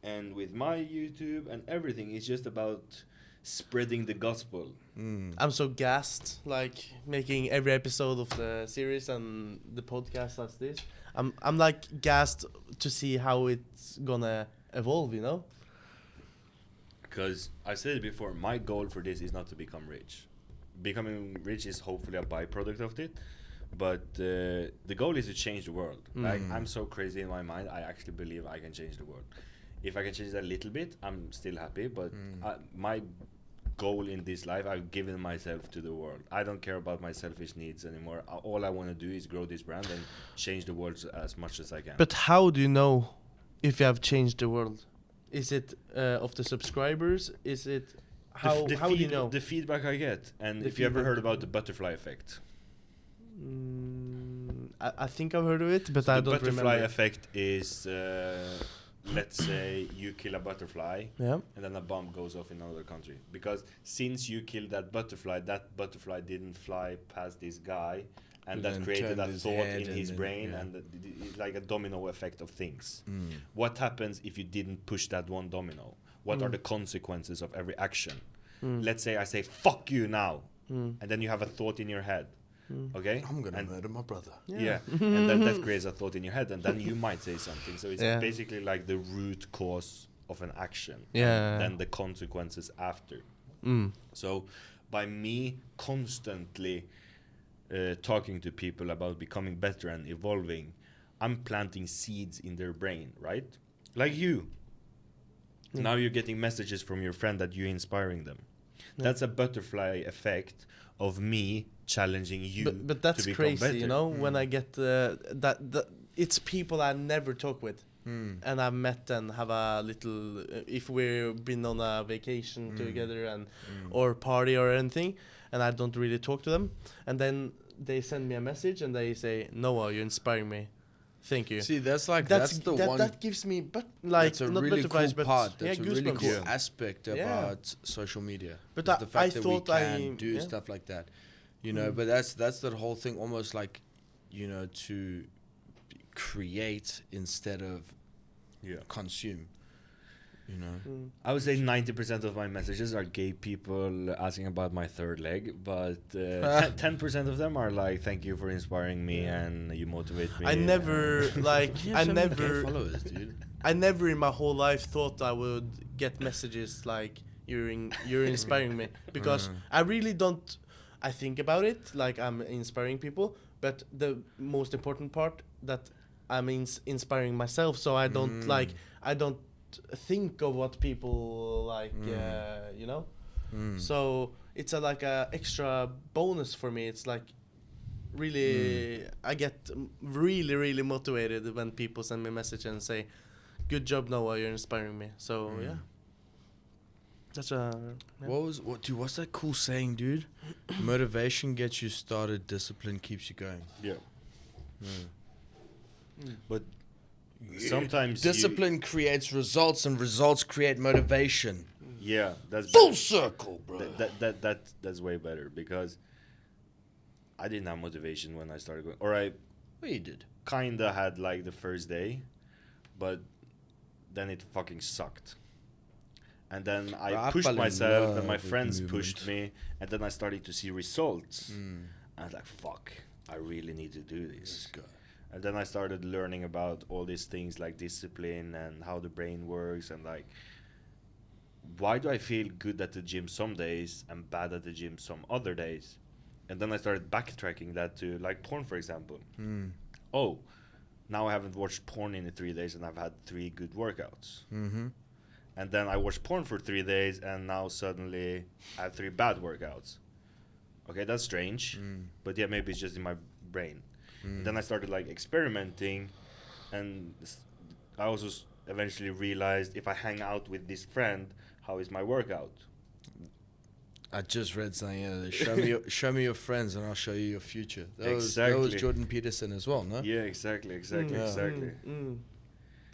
and with my YouTube and everything. It's just about spreading the gospel. I'm so gassed, like making every episode of the series and the podcast as this. I'm like gassed to see how it's gonna evolve, you know? Because I said it before, my goal for this is not to become rich. Becoming rich is hopefully a byproduct of it. But the goal is to change the world. Like, I'm so crazy in my mind, I actually believe I can change the world. If I can change that a little bit, I'm still happy. But my goal in this life, I've given myself to the world. I don't care about my selfish needs anymore. All I want to do is grow this brand and change the world as much as I can. But how do you know if you have changed the world? Is it of the subscribers? Is it how do you know? The feedback I get. And The if you ever feedback. heard about the butterfly effect. I think I've heard of it, but I The don't butterfly remember. effect is, let's say you kill a butterfly, Yeah. and then a bomb goes off in another country. Because since you killed that butterfly didn't fly past this guy, and And that then created a turned his thought head in and his then- brain, yeah. and it's like a domino effect of things. What happens if you didn't push that one domino? What are the consequences of every action? Let's say I say, fuck you now, and then you have a thought in your head. Okay, I'm gonna and murder my brother. yeah, and then that creates a thought in your head, and then you might say something. So it's Yeah. basically like the root cause of an action, Yeah. and then the consequences after. Mm. So by me constantly talking to people about becoming better and evolving, I'm planting seeds in their brain, right? Like you. Yeah. Now you're getting messages from your friend that you're inspiring them. Yeah. That's a butterfly effect of me challenging you But that's to become crazy, better. you know, when I get that it's people I never talk with. And I've met and have a little if we've been on a vacation together and or party or anything, and I don't really talk to them, and then they send me a message and they say, Noah, you're inspiring me, thank you. See, that's the one. That gives me like That's a not really butterflies, cool but part. That's yeah, a really cool goosebumps. aspect Yeah. about social media. But is the fact I that thought we can I- do yeah. stuff like that, you know. But that's the whole thing, almost like, you know, to create instead of consume. You know. I would say 90% of my messages are gay people asking about my third leg, but 10% of them are like, thank you for inspiring me and you motivate me. I never like You I have so many gay never followers, dude. I never in my whole life thought I would get messages like you're inspiring me, because I really don't. I think about it like I'm inspiring people, but the most important part that I'm inspiring myself. So I don't I don't think of what people like, you know. So it's like a extra bonus for me. It's like really I get really motivated when people send me a message and say, good job, Noah, you're inspiring me. So yeah, that's a Dude, what's that cool saying, dude? Motivation gets you started, discipline keeps you going. Yeah. But sometimes Discipline creates results, and results create motivation. yeah, that's Full circle, bro. that's way better, because I didn't have motivation when I started going, or I Well, you did. kinda had like the first day, but then it fucking sucked. And then I Bro, I pushed fell in myself, and love my with friends movement. pushed me, and then I started to see results. I was like, fuck, I really need to do this. Let's go. And then I started learning about all these things like discipline and how the brain works, and like, why do I feel good at the gym some days and bad at the gym some other days? And then I started backtracking that to like porn, for example. Oh, now I haven't watched porn in 3 days and I've had 3 good workouts. And then I watched porn for 3 days and now suddenly I have 3 bad workouts. Okay, that's strange, but yeah, maybe it's just in my brain. And then I started like experimenting, and I also eventually realized if I hang out with this friend, how is my workout? I just read something. Show me your friends, and I'll show you your future. That was Exactly. Jordan Peterson as well, no? Yeah, exactly.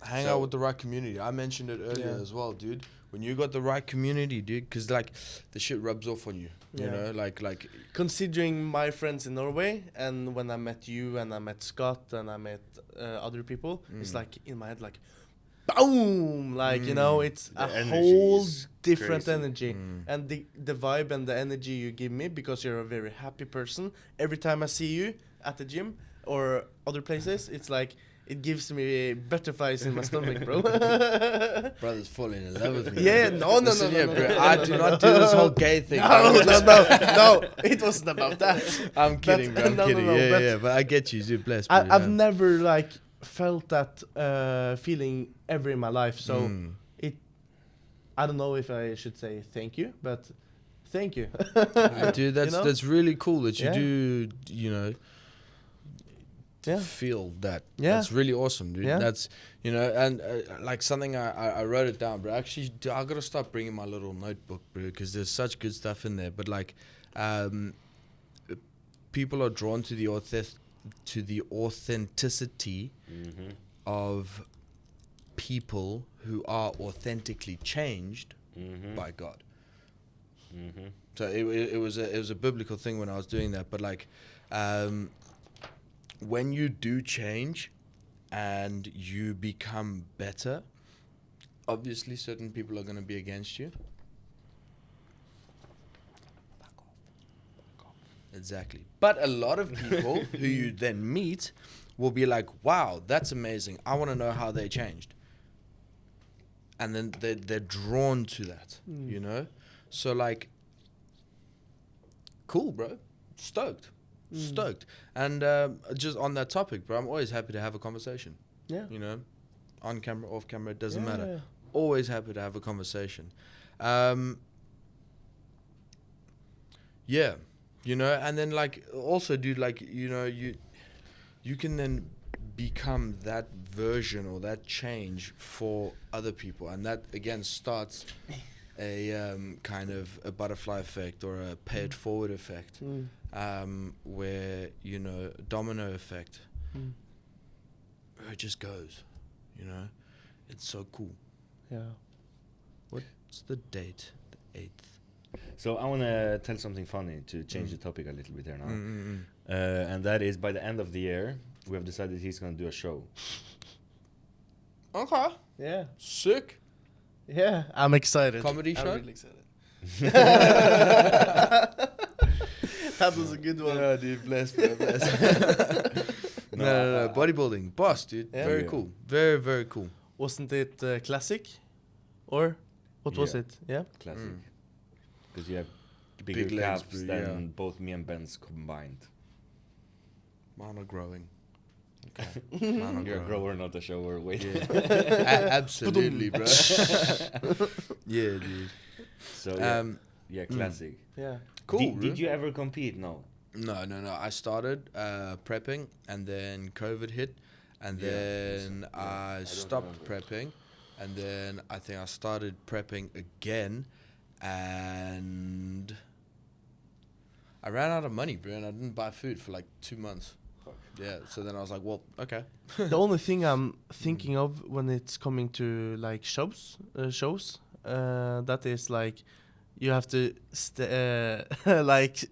Hang So- out with the right community. I mentioned it earlier as well, dude. When you got the right community, dude, because like the shit rubs off on you. You Yeah. know, like considering my friends in Norway, and when I met you and I met Scott and I met other people, it's like in my head like boom, like you know, it's The a energy whole is different crazy. energy, and the vibe and the energy you give me, because you're a very happy person. Every time I see you at the gym or other places, it's like it gives me butterflies in my stomach, bro. brothers falling in love with me. Yeah, no, Listen here, no, bro. no. I do not do this whole gay thing. No, it wasn't about that. I'm kidding, bro. I'm no, kidding. no, Yeah, but yeah. But I get you, dude. Bless. Bro, I've yeah. never like felt that feeling ever in my life. So I don't know if I should say thank you, but thank you. Dude, that's You know? that's really cool that you Yeah. do. You know. Yeah. Feel that. Yeah. That's really awesome, dude. Yeah. That's, you know, and like something I wrote it down, bro. Actually, I gotta start bringing my little notebook, bro, because there's such good stuff in there. But like, people are drawn to the authenticity of people who are authentically changed by God. So it was a biblical thing when I was doing that, but like, when you do change and you become better, obviously certain people are going to be against you. Exactly. But a lot of people who you then meet will be like, wow, that's amazing. I want to know how they changed. And then they're drawn to that, you know? So, like, cool, bro. Stoked. Stoked. And just on that topic, bro, I'm always happy to have a conversation. Yeah. You know? On camera, off camera, it doesn't Yeah, matter. yeah. Always happy to have a conversation. Yeah. You know, and then, like, also, dude, like, you know, you can then become that version or that change for other people. And that, again, starts a kind of a butterfly effect or a pay it forward effect, where, you know, domino effect, where it just goes, you know. It's so cool. Yeah. What's the date? The 8th. So I want to tell something funny to change the topic a little bit here now. And that is, by the end of the year, we have decided he's going to do a show. Okay. Yeah. Sick. Yeah. I'm excited. Comedy I'm show? really excited. That was a good one. Yeah, dude, bless, bro, bless. No, bodybuilding. Boss, dude. Yeah. Very Yeah. cool. Very, very cool. Wasn't it classic? Or what was Yeah. it? Yeah. Classic. Because you have bigger Big legs, calves bro, than yeah. both me and Ben's combined. Mine are growing. Okay. Mine are You're a growing. grower, not a shower. Wait. Yeah. Absolutely, bro. Yeah, dude. So yeah, classic. Yeah. Cool. Did you ever compete? No. No. I started prepping, and then COVID hit, and Yeah, then I don't stopped remember. prepping, and then I think I started prepping again, and I ran out of money, bro, and I didn't buy food for like 2 months. Fuck. Yeah, so then I was like, well, okay. The only thing I'm thinking of when it's coming to like shows, that is like you have to like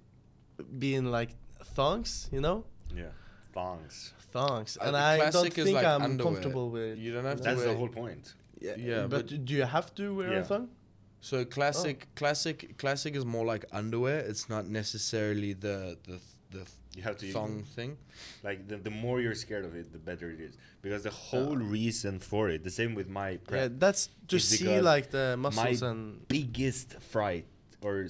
be in like thongs, you know, Yeah. Thongs. thongs, and The I don't classic is think like I'm underwear. comfortable with. You don't have to That's wear. the whole point. Yeah, but do you have to wear Yeah. a thong? So classic is more like underwear. It's not necessarily the You have to thong thing. Like the more you're scared of it, the better it is. Because the whole reason for it, the same with my prep. Yeah, that's to It's see because like the muscles my and biggest fright or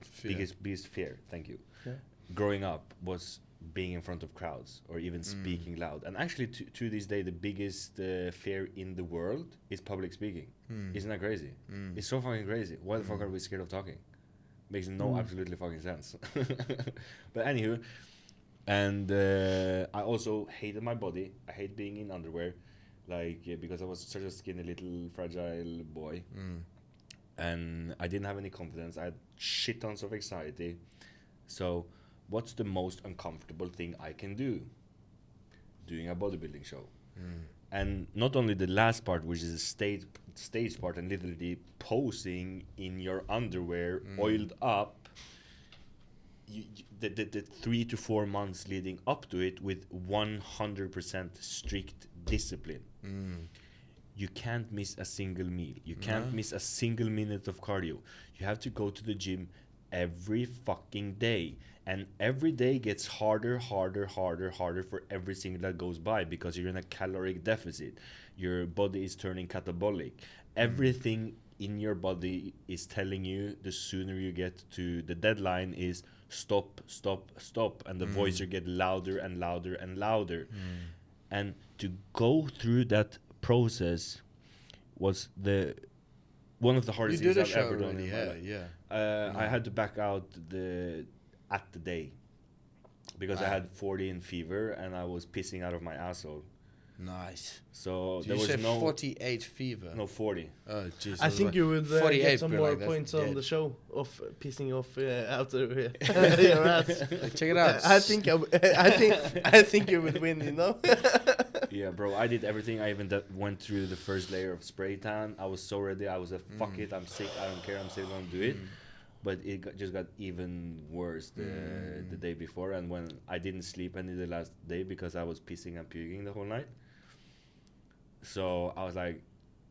Fear. biggest fear, thank you, Yeah. growing up was being in front of crowds or even speaking loud. And actually to this day, the biggest fear in the world is public speaking. Isn't that crazy? It's so fucking crazy. Why the fuck are we scared of talking? Makes no absolutely fucking sense. But anywho, and I also hated my body. I hate being in underwear, like because I was such a skinny little fragile boy, and I didn't have any confidence. I had shit tons of anxiety. So, what's the most uncomfortable thing I can do? Doing a bodybuilding show. And not only the last part, which is a stage part, and literally posing in your underwear, oiled up. The 3 to 4 months leading up to it with 100% strict discipline. You can't miss a single meal. You can't miss a single minute of cardio. You have to go to the gym every fucking day. And every day gets harder for every single that goes by because you're in a caloric deficit. Your body is turning catabolic. Everything in your body is telling you the sooner you get to the deadline is stop. And the voice will get louder and louder and louder. And to go through that process was one of the hardest You did things a I've show ever done already, in my yeah, life. yeah. I had to back out at the day because I had 40 in fever and I was pissing out of my asshole. Nice. So Did there you was say no 48 fever? no 40. Oh, jeez. I think you would 48, get some bro, more like that's points on dead. the show of pissing off out of your ass. Check it out. I think you would win. You know. Yeah, bro, I did everything. I even went through the first layer of spray tan. I was so ready. I was fuck it, I'm sick. I don't care. I'm still gonna do it. But it just got even worse the day before. And when I didn't sleep any the last day because I was pissing and puking the whole night. So I was like,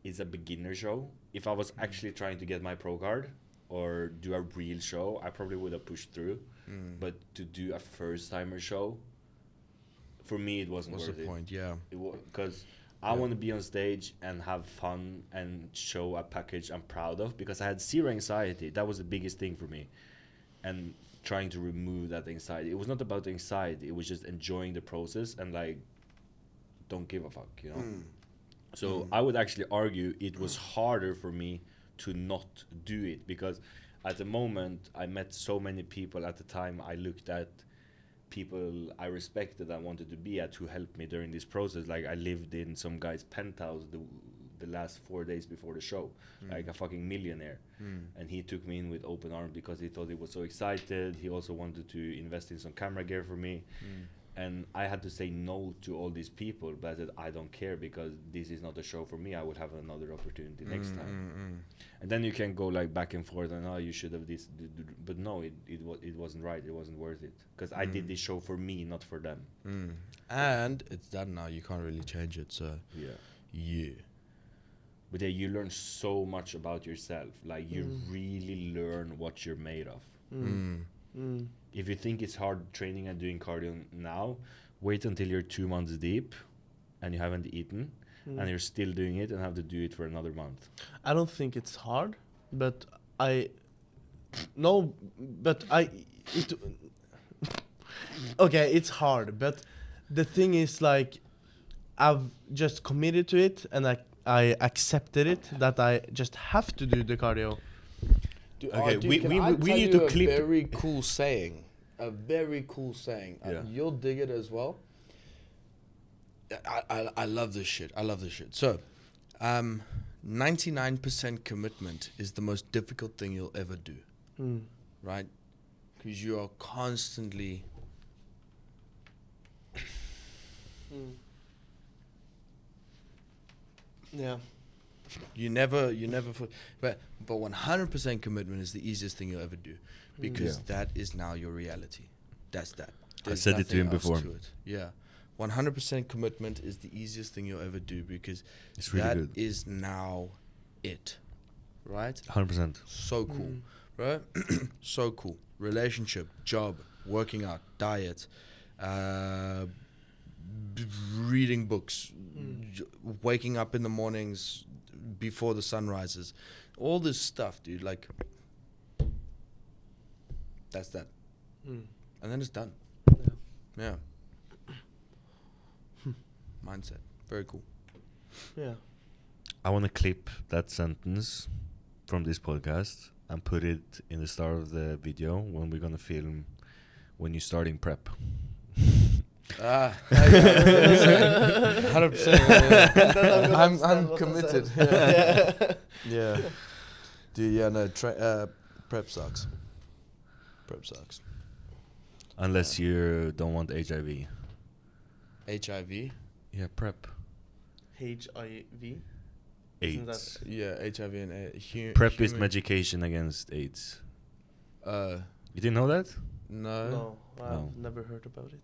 it's a beginner show. If I was actually trying to get my pro card or do a real show, I probably would have pushed through. But to do a first timer show, for me it wasn't What's worth the it. point? Yeah. Because I want to be on stage and have fun and show a package I'm proud of, because I had zero anxiety. That was the biggest thing for me. And trying to remove that anxiety. It was not about the anxiety. It was just enjoying the process and like, don't give a fuck, you know? So I would actually argue it was harder for me to not do it, because at the moment I met so many people at the time. I looked at people I respected, I wanted to be at, who helped me during this process. Like I lived in some guy's penthouse the last 4 days before the show, like a fucking millionaire. And he took me in with open arms because he thought he was so excited. He also wanted to invest in some camera gear for me. And I had to say no to all these people, but I said, I don't care, because this is not a show for me. I would have another opportunity next time. And then you can go like back and forth and, oh, you should have this. But no, it wasn't right. It wasn't worth it. Because I did this show for me, not for them. And it's done now. You can't really change it. So, yeah. But yeah, you learn so much about yourself. Like you really learn what you're made of. If you think it's hard training and doing cardio now, wait until you're 2 months deep and you haven't eaten and you're still doing it and have to do it for another month. I don't think it's hard, but okay, it's hard, but the thing is, like, I've just committed to it and I accepted it that I just have to do the cardio. Okay, Dude, we need to clip a very cool saying. A very cool saying. Yeah. You'll dig it as well. I love this shit. So, 99% commitment is the most difficult thing you'll ever do. Right? Because you are constantly... Yeah. You never but 100% commitment is the easiest thing you'll ever do, because that is now your reality. That's that. I said it to him nothing else before. to it. Yeah. 100% commitment is the easiest thing you'll ever do, because It's really that good. is now it. Right? 100%. So cool. Right? So cool. Relationship, job, working out, diet, reading books, waking up in the mornings before the sun rises, all this stuff, dude. Like, that's that, and then it's done. Yeah. Mindset, very cool. Yeah. I want to clip that sentence from this podcast and put it in the start of the video when we're gonna film when you're starting prep. 100%. I'm committed. Yeah. Dude, yeah, no, prep sucks. Unless you don't want HIV. HIV? Yeah, prep. HIV. AIDS. Yeah, HIV and Prep is medication against AIDS. You didn't know that? No. I've No. never heard about it.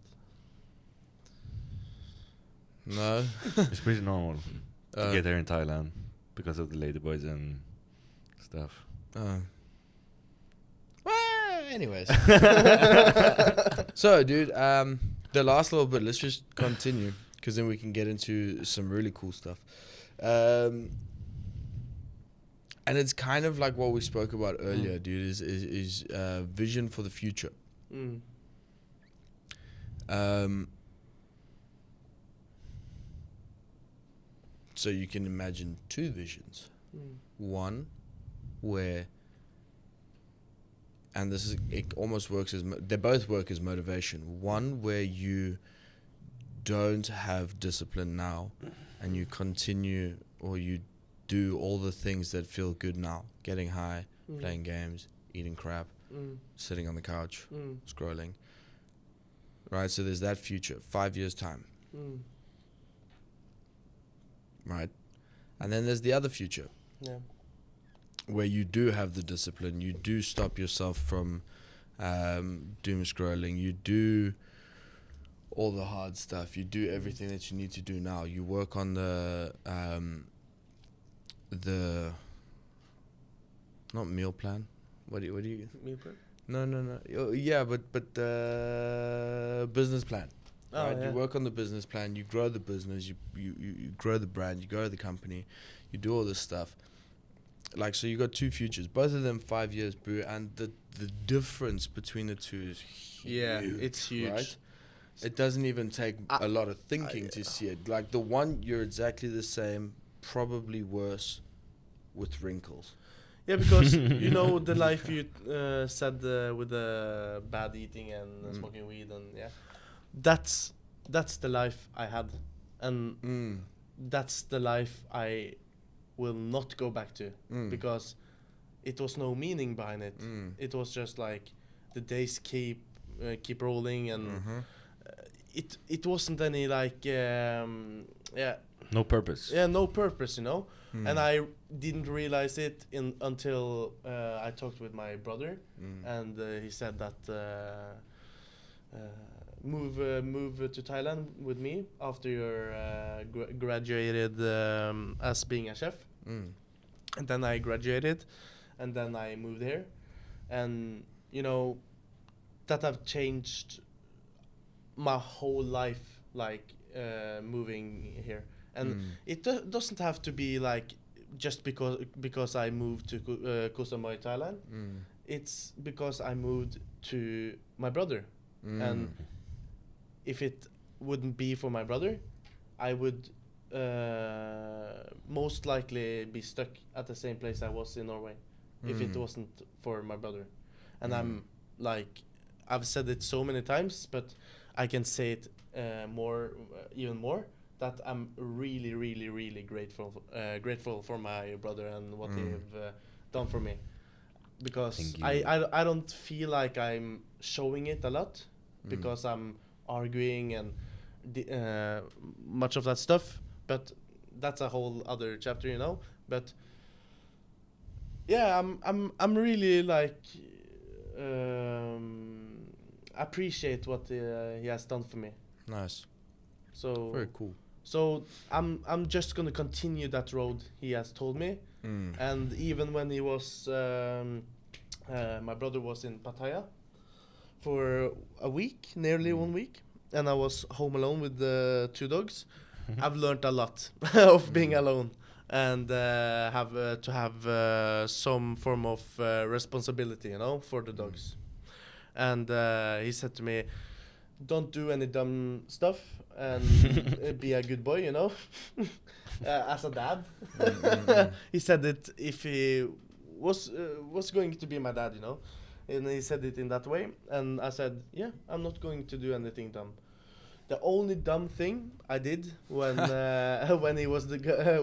No. It's pretty normal to get there in Thailand because of the ladyboys and stuff. Well, anyways. So, dude, the last little bit, let's just continue, because then we can get into some really cool stuff. And it's kind of like what we spoke about earlier, dude, is vision for the future. So you can imagine two visions. One where, and this is, it almost works as, they both work as motivation. One where you don't have discipline now and you continue, or you do all the things that feel good now, getting high, playing games, eating crap, sitting on the couch, scrolling. Right, so there's that future, 5 years time. Right, and then there's the other future, where you do have the discipline, you do stop yourself from doom scrolling, you do all the hard stuff, you do everything that you need to do now, you work on the not meal plan, what do you Meal prep? No. Yeah, but business plan. Oh, Right? yeah. You work on the business plan. You grow the business. You grow the brand. You grow the company. You do all this stuff. Like, so you got two futures, both of them 5 years, bro, and the difference between the two is huge. Yeah, it's huge. Right? It doesn't even take a lot of thinking to see it. Like, the one, you're exactly the same, probably worse, with wrinkles. Yeah, because you know the life you said with the bad eating and smoking weed, and yeah, that's the life I had, and that's the life I will not go back to, because it was no meaning behind it. It was just like the days keep rolling, and it wasn't any like No purpose. no purpose, you know. And I didn't realize it until I talked with my brother, and he said that move to Thailand with me after you're graduated as being a chef. And then I graduated, and then I moved here, and you know that have changed my whole life, like moving here. And it doesn't have to be like just because I moved to Koh Samui, Thailand. It's because I moved to my brother, and if it wouldn't be for my brother, I would most likely be stuck at the same place I was in Norway, if it wasn't for my brother. And I'm like, I've said it so many times, but I can say it even more, that I'm really, really, really grateful for my brother and what they've done for me, because I don't feel like I'm showing it a lot, because I'm arguing and much of that stuff, but that's a whole other chapter, you know. But yeah, I'm really like appreciate what he has done for me. Nice. So Very cool. So I'm just gonna continue that road he has told me. And even when he was my brother was in Pattaya for a week, nearly 1 week, and I was home alone with the 2 dogs. I've learned a lot of being alone, and have to have some form of responsibility, you know, for the dogs. And he said to me, "Don't do any dumb stuff, and be a good boy, you know." As a dad, he said it if he was going to be my dad, you know, and he said it in that way. And I said, "Yeah, I'm not going to do anything dumb." The only dumb thing I did when when he was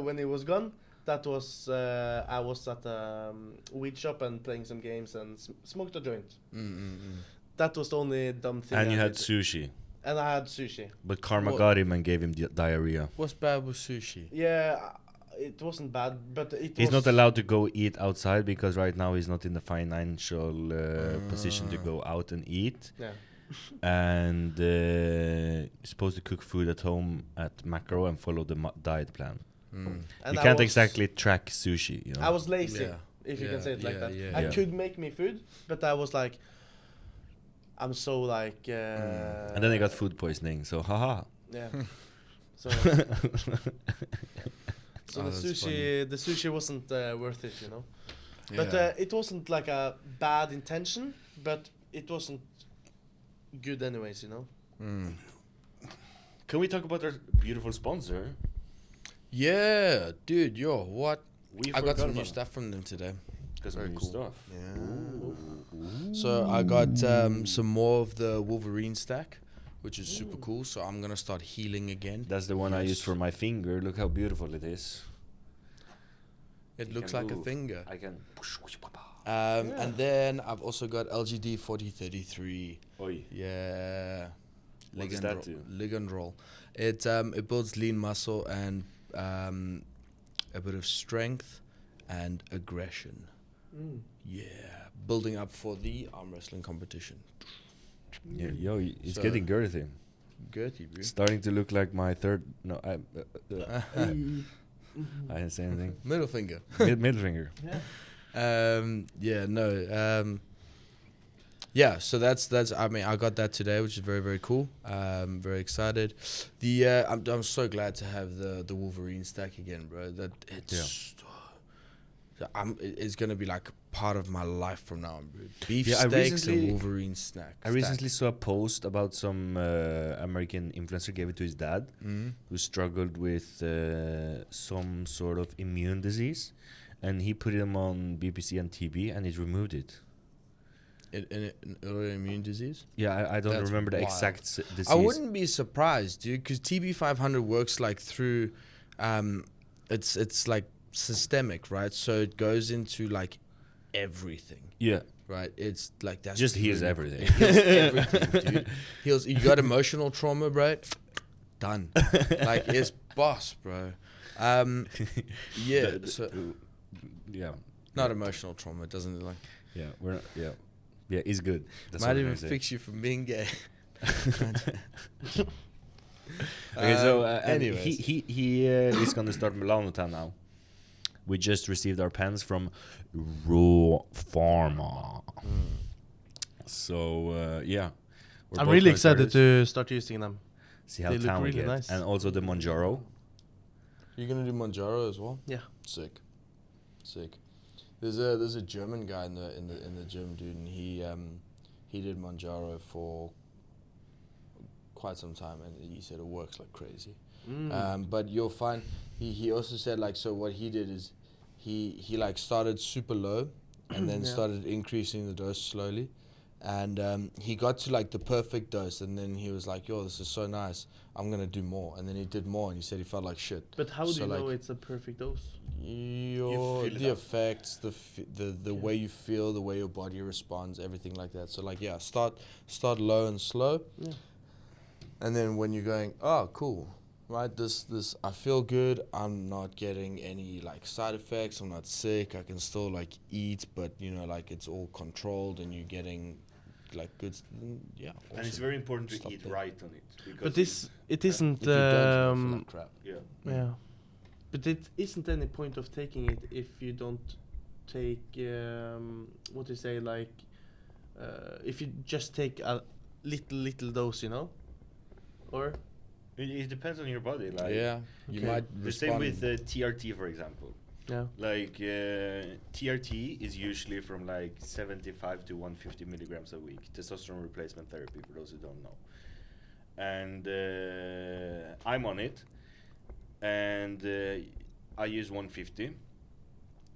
when he was gone, that was I was at a weed shop and playing some games and smoked a joint. That was the only dumb thing. And you I had did. sushi. And I had sushi. But karma What? got him and gave him diarrhea. What's bad with sushi? Yeah, it wasn't bad, but He's not allowed to go eat outside because right now he's not in the financial position to go out and eat. Yeah. And you're supposed to cook food at home at macro and follow the diet plan. And You I can't was- exactly track sushi, you know. I was lazy, Yeah. if you can say it like that. yeah, I yeah. could make me food, but I was like, I'm so like. And then I got food poisoning, so haha. Yeah. So. So Oh, the that's sushi wasn't worth it, you know. Yeah. But it wasn't like a bad intention, but it wasn't good anyways, you know. Can we talk about our beautiful sponsor? Yeah, dude, yo, what? We I got some new about stuff from them today. Got some Very new cool. stuff. Yeah. So I got some more of the Wolverine stack, which is super cool. So I'm gonna start healing again. That's the one I Yes. used for my finger. Look how beautiful it is. It You looks can like a move. finger. I can. And then I've also got LGD 4033. Oi. Yeah. What does that do? Ligand roll. It builds lean muscle and a bit of strength and aggression. Yeah. Building up for the arm wrestling competition. Yeah, yo, it's So- getting girthy. Girthy, bro. Starting to look like my third. No, I didn't say anything. Middle finger. Middle finger. Yeah, no. yeah, so that's I mean, I got that today, which is very, very cool. Very excited. I'm so glad to have the Wolverine stack again, bro. That it's gonna be like part of my life from now on, bro. Beef steaks and Wolverine snack. I recently saw a post about some American influencer gave it to his dad, who struggled with some sort of immune disease, and he put him on BPC and TB, and it removed it. An autoimmune disease? Yeah, I don't remember the exact disease. I wouldn't be surprised, dude, because TB 500 works like through, it's like systemic, right? So it goes into like everything. Yeah. Right? It's like that's just heals everything. It heals everything, dude. Heals. You got emotional trauma, bro? Done. Like it's boss, bro. Yeah. Yeah. Not emotional trauma. It doesn't like. Yeah. We're not, yeah. Yeah, it's good. That's might even fix you from being gay. Okay, so anyways. he is gonna start Milano Town now. We just received our pens from Raw Pharma. So yeah, I'm really excited to start using them. See how they town look we really get, nice. and also the Monjaro. You're gonna do Monjaro as well? Yeah. Sick. There's a German guy in the gym, dude, and he did Monjaro for quite some time, and he said it works like crazy. But you'll find he also said like, so what he did is he like started super low and then started increasing the dose slowly, and he got to like the perfect dose, and then he was like, yo, this is so nice, I'm gonna do more, and then he did more, and he said he felt like shit. But how do you know it's a perfect dose? The effects, the way you feel, the way your body responds, everything like that. So like, yeah, start low and slow, and then when you're going, oh cool, right, this I feel good, I'm not getting any like side effects, I'm not sick, I can still like eat, but you know, like it's all controlled and you're getting like good, yeah. And it's very important to eat right on it. But it isn't. If you don't, you feel like crap. Yeah. But it isn't any point of taking it if you don't take what do you say, like if you just take a little dose, you know, or it depends on your body. Like you might the same with TRT, for example. Yeah. Like TRT is usually from like 75 to 150 milligrams a week. Testosterone replacement therapy, for those who don't know. And I'm on it. And I use 150,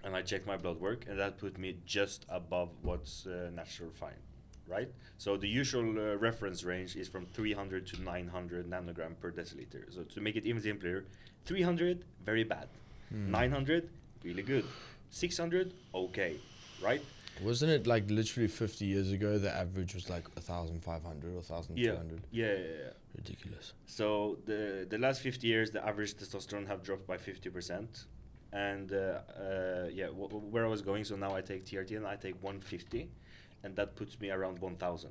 and I check my blood work, and that put me just above what's natural fine, right? So the usual reference range is from 300 to 900 nanogram per deciliter. So to make it even simpler, 300, very bad. 900, really good. 600, okay, right? Wasn't it like literally 50 years ago the average was like 1,500 or 1,200? Yeah. Ridiculous. So the last 50 years, the average testosterone have dropped by 50%. And where I was going, so now I take TRT and I take 150, and that puts me around 1,000.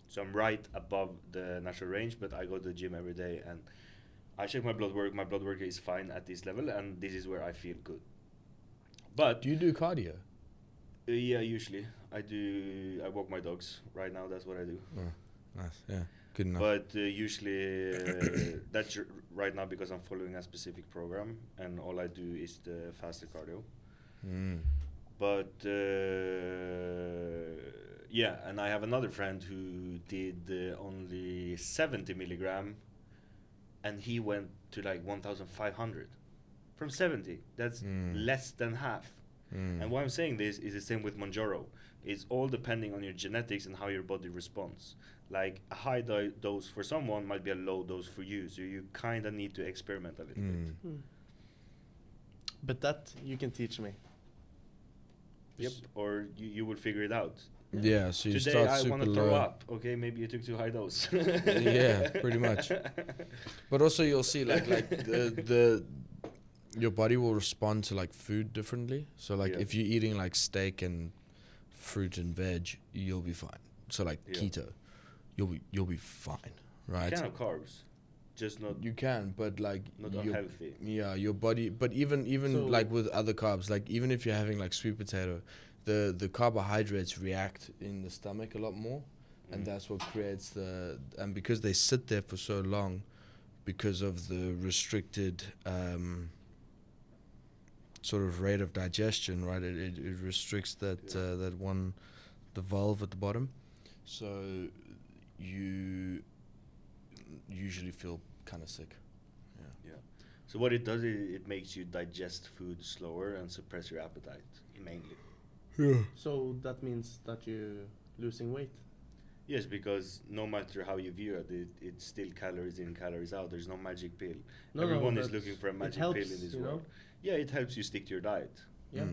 So I'm right above the natural range, but I go to the gym every day and I check my blood work. My blood work is fine at this level, and this is where I feel good. But do you do cardio? Yeah, usually I walk my dogs. Right now, that's what I do. Nice, yeah, good enough. But usually that's right now because I'm following a specific program, and all I do is the faster cardio. But and I have another friend who did only 70 milligram, and he went to like 1,500 from 70. That's less than half. And why I'm saying this is the same with Monjaro. It's all depending on your genetics and how your body responds. Like a high dose for someone might be a low dose for you, so you kind of need to experiment a little bit. But that you can teach me. Yep, or you will figure it out. Yeah, so you Today start I super want to low. throw up. Okay, maybe you took too high dose. Yeah, pretty much. But also you'll see like the your body will respond to like food differently. So like if you're eating like steak and fruit and veg, you'll be fine. So like keto, you'll be fine, right? You can have carbs, just not. You can, but like not unhealthy. Yeah, your body. But even so like with other carbs, like even if you're having like sweet potato, the carbohydrates react in the stomach a lot more, and that's what creates and because they sit there for so long, because of the restricted sort of rate of digestion, right? It restricts that the valve at the bottom, so you usually feel kind of sick. Yeah. So what it does is it makes you digest food slower and suppress your appetite mainly. Yeah. So that means that you're losing weight. Yes, because no matter how you view it, it's still calories in, calories out. There's no magic pill. Everyone is looking for a magic pill in this world. Yeah, it helps you stick to your diet. Yeah.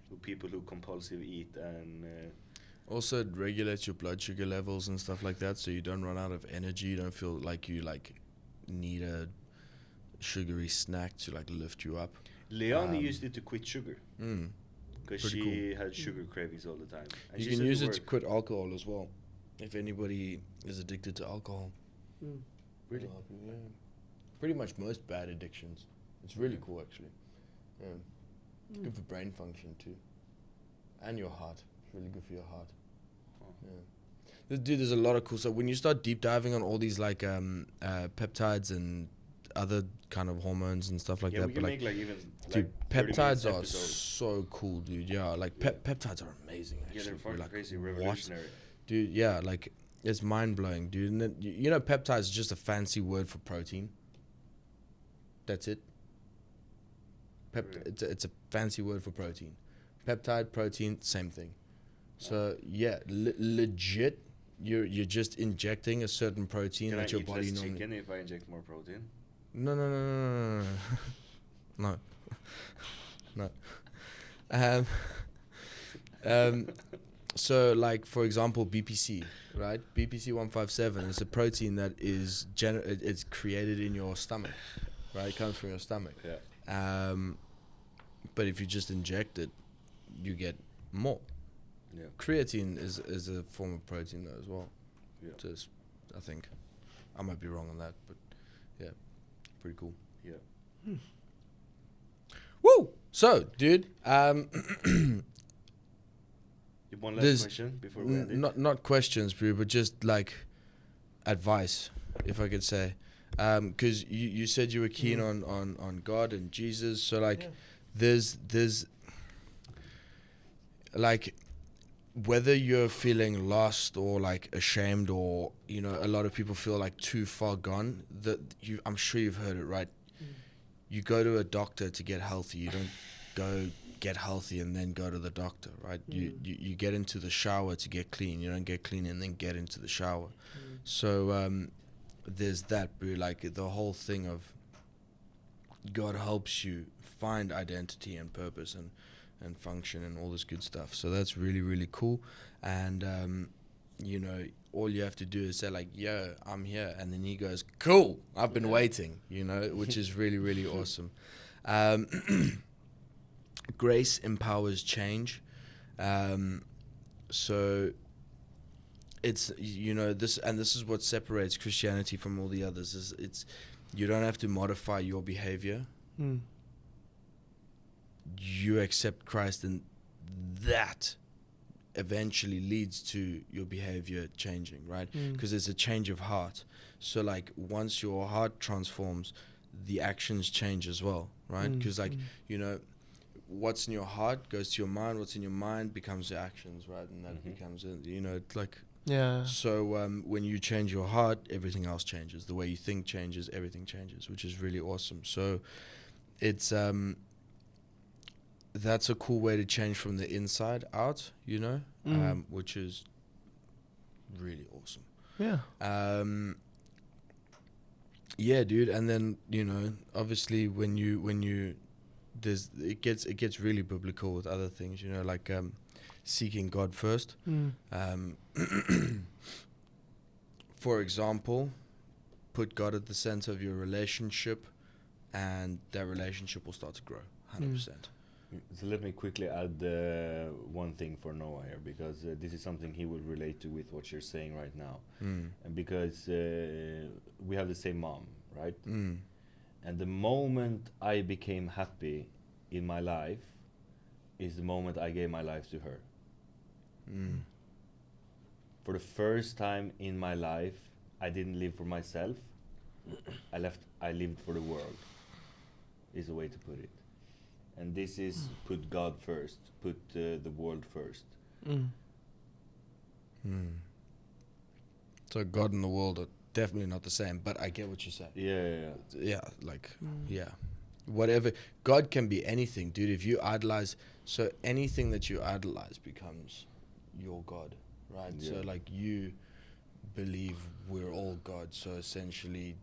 For people who compulsive eat and Also, it regulates your blood sugar levels and stuff like that, so you don't run out of energy. You don't feel like you need a sugary snack to lift you up. Leonie used it to quit sugar because Pretty she had sugar cravings all the time. And You she can said use it to worked. quit alcohol as well, if anybody is addicted to alcohol. Really? Yeah. Pretty much most bad addictions. It's really cool, actually. Yeah. It's good for brain function too, and your heart. It's really good for your heart. Yeah. Dude, there's a lot of cool stuff. When you start deep diving on all these peptides and other kind of hormones and stuff like Yeah, that, we can but make even dude, 30 minutes peptides are episode. so cool, dude. Yeah, peptides are amazing. Actually. Yeah, they're fucking You're crazy, what? revolutionary. Dude, yeah, it's mind blowing, dude. And then, you know, peptides is just a fancy word for protein. That's it. Really? It's a fancy word for protein. Peptide, protein, same thing. So yeah, legit, you're just injecting a certain protein Can I that your eat body less normally. chicken if I inject more protein? No, no. So, for example, BPC, right? BPC 157 is a protein that is it's created in your stomach, right? It comes from your stomach. Yeah. But if you just inject it, you get more. Yeah. Creatine is a form of protein though as well. Yeah. Just, I think, I might be wrong on that, but yeah, pretty cool. Yeah. Woo! So, dude, You have one last question before we end it? not questions, bro, but just advice, if I could say, because you said you were keen on God and Jesus, so there's whether you're feeling lost or ashamed, or a lot of people feel too far gone, I'm sure you've heard it, right? You go to a doctor to get healthy. You don't go get healthy and then go to the doctor, right? You get into the shower to get clean. You don't get clean and then get into the shower. So there's that, bro. The whole thing of God helps you find identity and purpose and function and all this good stuff. So that's really, really cool. And all you have to do is say yo, I'm here, and then he goes, cool, I've been waiting, which is really, really awesome. Grace empowers change. So it's this is what separates Christianity from all the others, is it's you don't have to modify your behavior. You accept Christ, and that eventually leads to your behavior changing, right? Because it's a change of heart. So once your heart transforms, the actions change as well, right? Because what's in your heart goes to your mind, what's in your mind becomes your actions, right? And that becomes Yeah. so when you change your heart, everything else changes. The way you think changes, everything changes, which is really awesome. So it's that's a cool way to change from the inside out, which is really awesome. Yeah. Yeah, dude. And then obviously when you it gets really biblical with other things, seeking God first. For example, put God at the center of your relationship, and that relationship will start to grow 100%. So let me quickly add one thing for Noah here, because this is something he will relate to with what you're saying right now. And because we have the same mom, right? And the moment I became happy in my life, is the moment I gave my life to her. Mm. For the first time in my life, I didn't live for myself. I lived for the world, is a way to put it. And this is put God first, put the world first. Mm. Mm. So God and the world are definitely not the same, but I get what you say. Yeah. Yeah, like, yeah. Whatever. God can be anything, dude. If you idolize, so anything that you idolize becomes your God, right? Yeah. So, like, you believe we're all God, so essentially,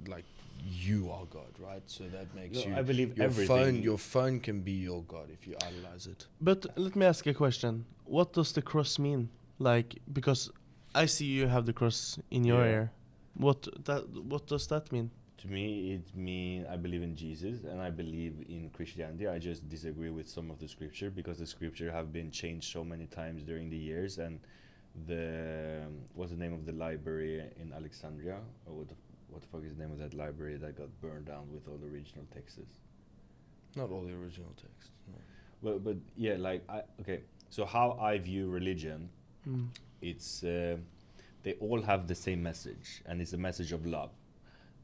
like, you are God, right? So that makes No, you. I believe your everything. Your phone can be your God if you idolize it. But let me ask a question. What does the cross mean? Like, because I see you have the cross in your Yeah. ear. What does that mean? To me, it means I believe in Jesus and I believe in Christianity. I just disagree with some of the scripture because the scripture have been changed so many times during the years. And what's the name of the library in Alexandria? Or what the fuck is the name of that library that got burned down with all the original texts? Not all the original text. No. But yeah, like okay. So how I view religion, Mm. it's they all have the same message, and it's a message of love.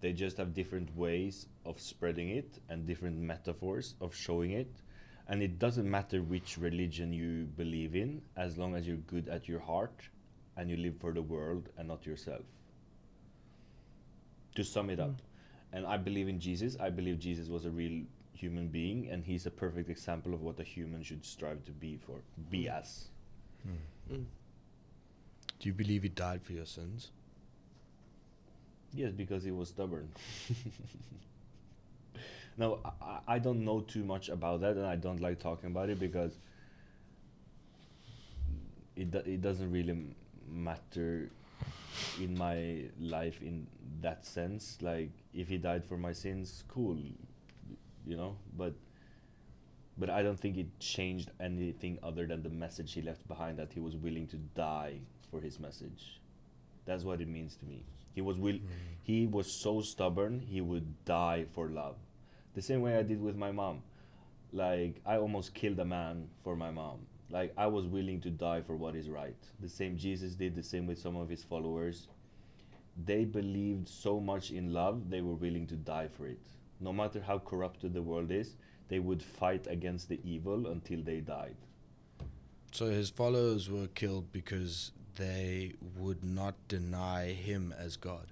They just have different ways of spreading it and different metaphors of showing it. And it doesn't matter which religion you believe in, as long as you're good at your heart and you live for the world and not yourself. To sum it up. And I believe in Jesus. I believe Jesus was a real human being, and he's a perfect example of what a human should strive to be as. Mm. Do you believe he died for your sins? Yes, because he was stubborn. No, I don't know too much about that, and I don't like talking about it because it doesn't really matter in my life in that sense. Like, if he died for my sins, cool, you know. But I don't think it changed anything other than the message he left behind, that he was willing to die for his message. That's what it means to me. He was so stubborn, he would die for love. The same way I did with my mom. Like, I almost killed a man for my mom. Like, I was willing to die for what is right. The same Jesus did, the same with some of his followers. They believed so much in love, they were willing to die for it. No matter how corrupted the world is, they would fight against the evil until they died. So his followers were killed because they would not deny him as God.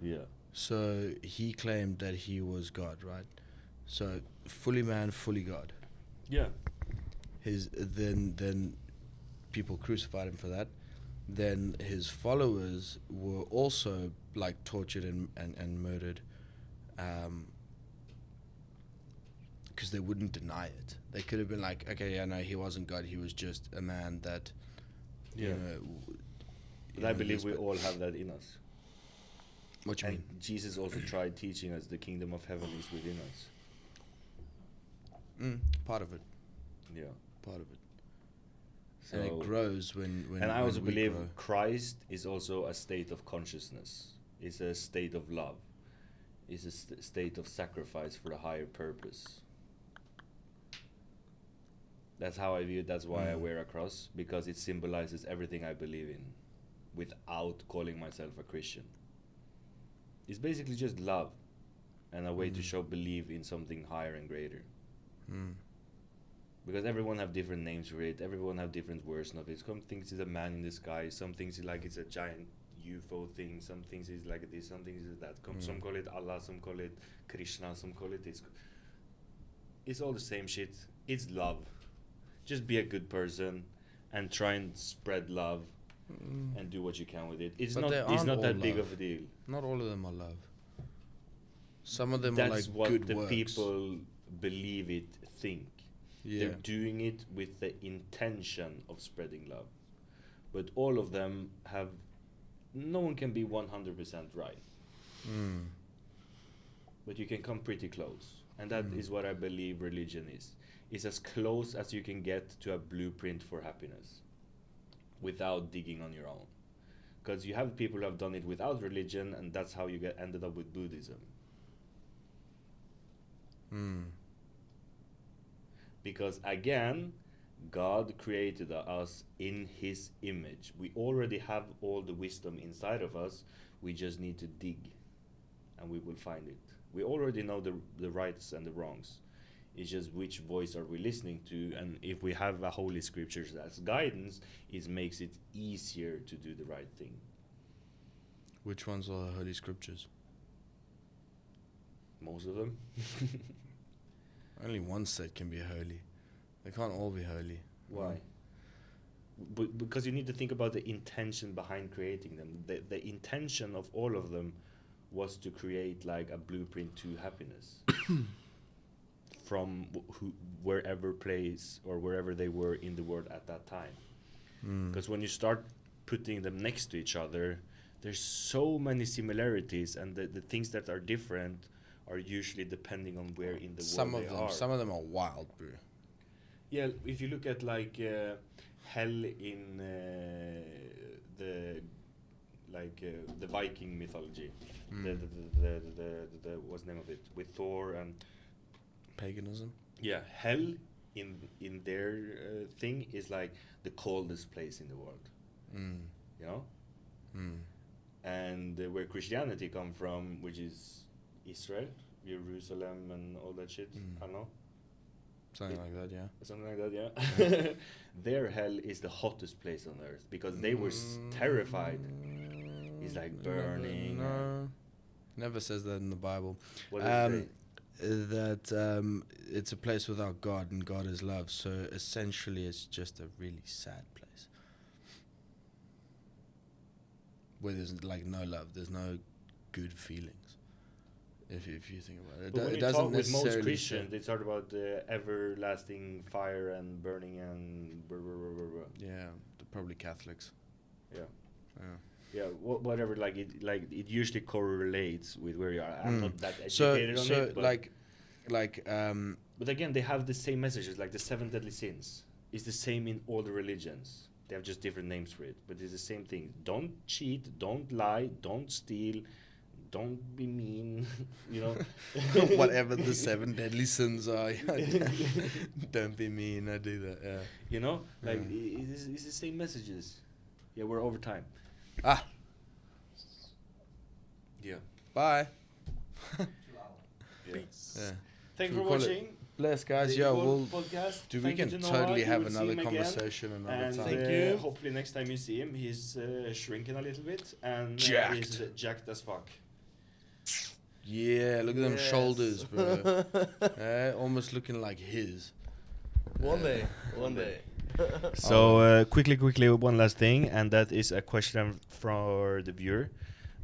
Yeah. So he claimed that he was God, right? So fully man, fully God. Yeah. Then people crucified him for that. Then his followers were also like tortured and murdered, because they wouldn't deny it. They could have been like, okay, yeah, no, he wasn't God. He was just a man that, Yeah. you know. But I believe we all have that in us. What you And mean? Jesus also tried teaching us the kingdom of heaven is within us. Part of it. Yeah. Part of it. So, And it grows when and I also when we believe grow. Christ is also a state of consciousness. It's a state of love. It's a state of sacrifice for the higher purpose. That's how I view it. That's why I wear a cross, because it symbolizes everything I believe in without calling myself a Christian. It's basically just love and a way to show belief in something higher and greater. Because everyone have different names for it. Everyone have different versions of it. Some things is a man in the sky. Some things is like it's a giant UFO thing. Some things is like this. Some things is that. Some call it Allah. Some call it Krishna. Some call it this. It's all the same shit. It's love. Just be a good person and try and spread love and do what you can with it. It's But not. they It's aren't not that all big love. of a deal. Not all of them are love. Some of them That's are like what good the works. people believe it think. Yeah. They're doing it with the intention of spreading love. But all of them have, no one can be 100% right. But you can come pretty close. And that is what I believe religion is. It's as close as you can get to a blueprint for happiness without digging on your own. Because you have people who have done it without religion, and that's how you ended up with Buddhism. Because again, God created us in His image. We already have all the wisdom inside of us. We just need to dig, and we will find it. We already know the rights and the wrongs. It's just which voice are we listening to, and if we have a holy scriptures as guidance, it makes it easier to do the right thing. Which ones are the holy scriptures? Most of them. Only one set can be holy. They can't all be holy. Why? Because you need to think about the intention behind creating them. The intention of all of them was to create like a blueprint to happiness from wherever place or wherever they were in the world at that time. Because when you start putting them next to each other, there's so many similarities, and the things that are different are usually depending on where in the world they are. Some of them are wild, bro. Yeah, if you look at like hell in the Viking mythology, the what's the name of it, with Thor and paganism. Yeah, hell in their thing is like the coldest place in the world. You know, and where Christianity come from, which is Israel, Jerusalem, and all that shit. I don't know. Something like that, yeah. Something like that, yeah. Their hell is the hottest place on earth because they were terrified. It's like burning. No, never says that in the Bible. What does it say? That it's a place without God, and God is love. So essentially, it's just a really sad place where there's like no love. There's no good feelings. If you think about it, But when it you doesn't talk with most necessarily Christians, they talk about the everlasting fire and burning and blah, blah, blah, blah, blah. Yeah, they're probably Catholics. Yeah. Yeah. Yeah, whatever. Like it usually correlates with where you are. I'm not that So educated on it, but but again, they have the same messages. Like the 7 deadly sins is the same in all the religions. They have just different names for it, but it's the same thing. Don't cheat. Don't lie. Don't steal. Don't be mean. You know, whatever the 7 deadly sins are. Don't be mean. I do that. Yeah. You know, like it's the same messages. Yeah, we're over time. Ah. Yeah. Bye. Peace. Yeah. Thanks Should for we call it watching. Bless, guys. The Yeah, Evolve we'll. podcast. Dude, Thank we you can to totally Noah. have You will see another him again. conversation another And time. Thank you. hopefully next time you see him, he's shrinking a little bit and Jacked. he's jacked as fuck. Yeah, look at them Yes. shoulders, bro. Almost looking like his. One day. One day. So quickly, one last thing, and that is a question for the viewer,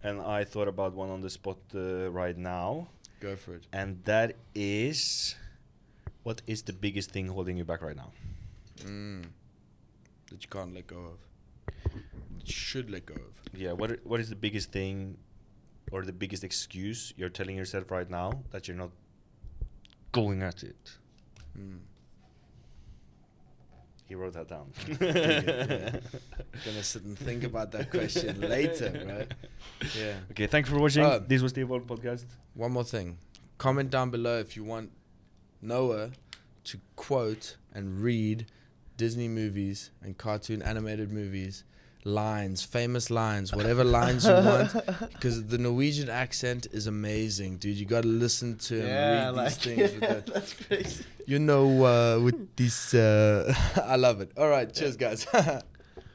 and I thought about one on the spot right now, Go for it. and that is, what is the biggest thing holding you back right now? That you can't let go of. That you should let go of. Yeah, what is the biggest thing, or the biggest excuse you're telling yourself right now that you're not going at it? He wrote that down. Gonna sit and think about that question later, right? Yeah. Okay, thanks for watching. This was the Evolve podcast. One more thing. Comment down below if you want Noah to quote and read Disney movies and cartoon animated movies, lines, famous lines, whatever lines you want, because the Norwegian accent is amazing, dude. You gotta listen to him read these things with that. That's crazy. You know, with this, I love it. All right, cheers, guys.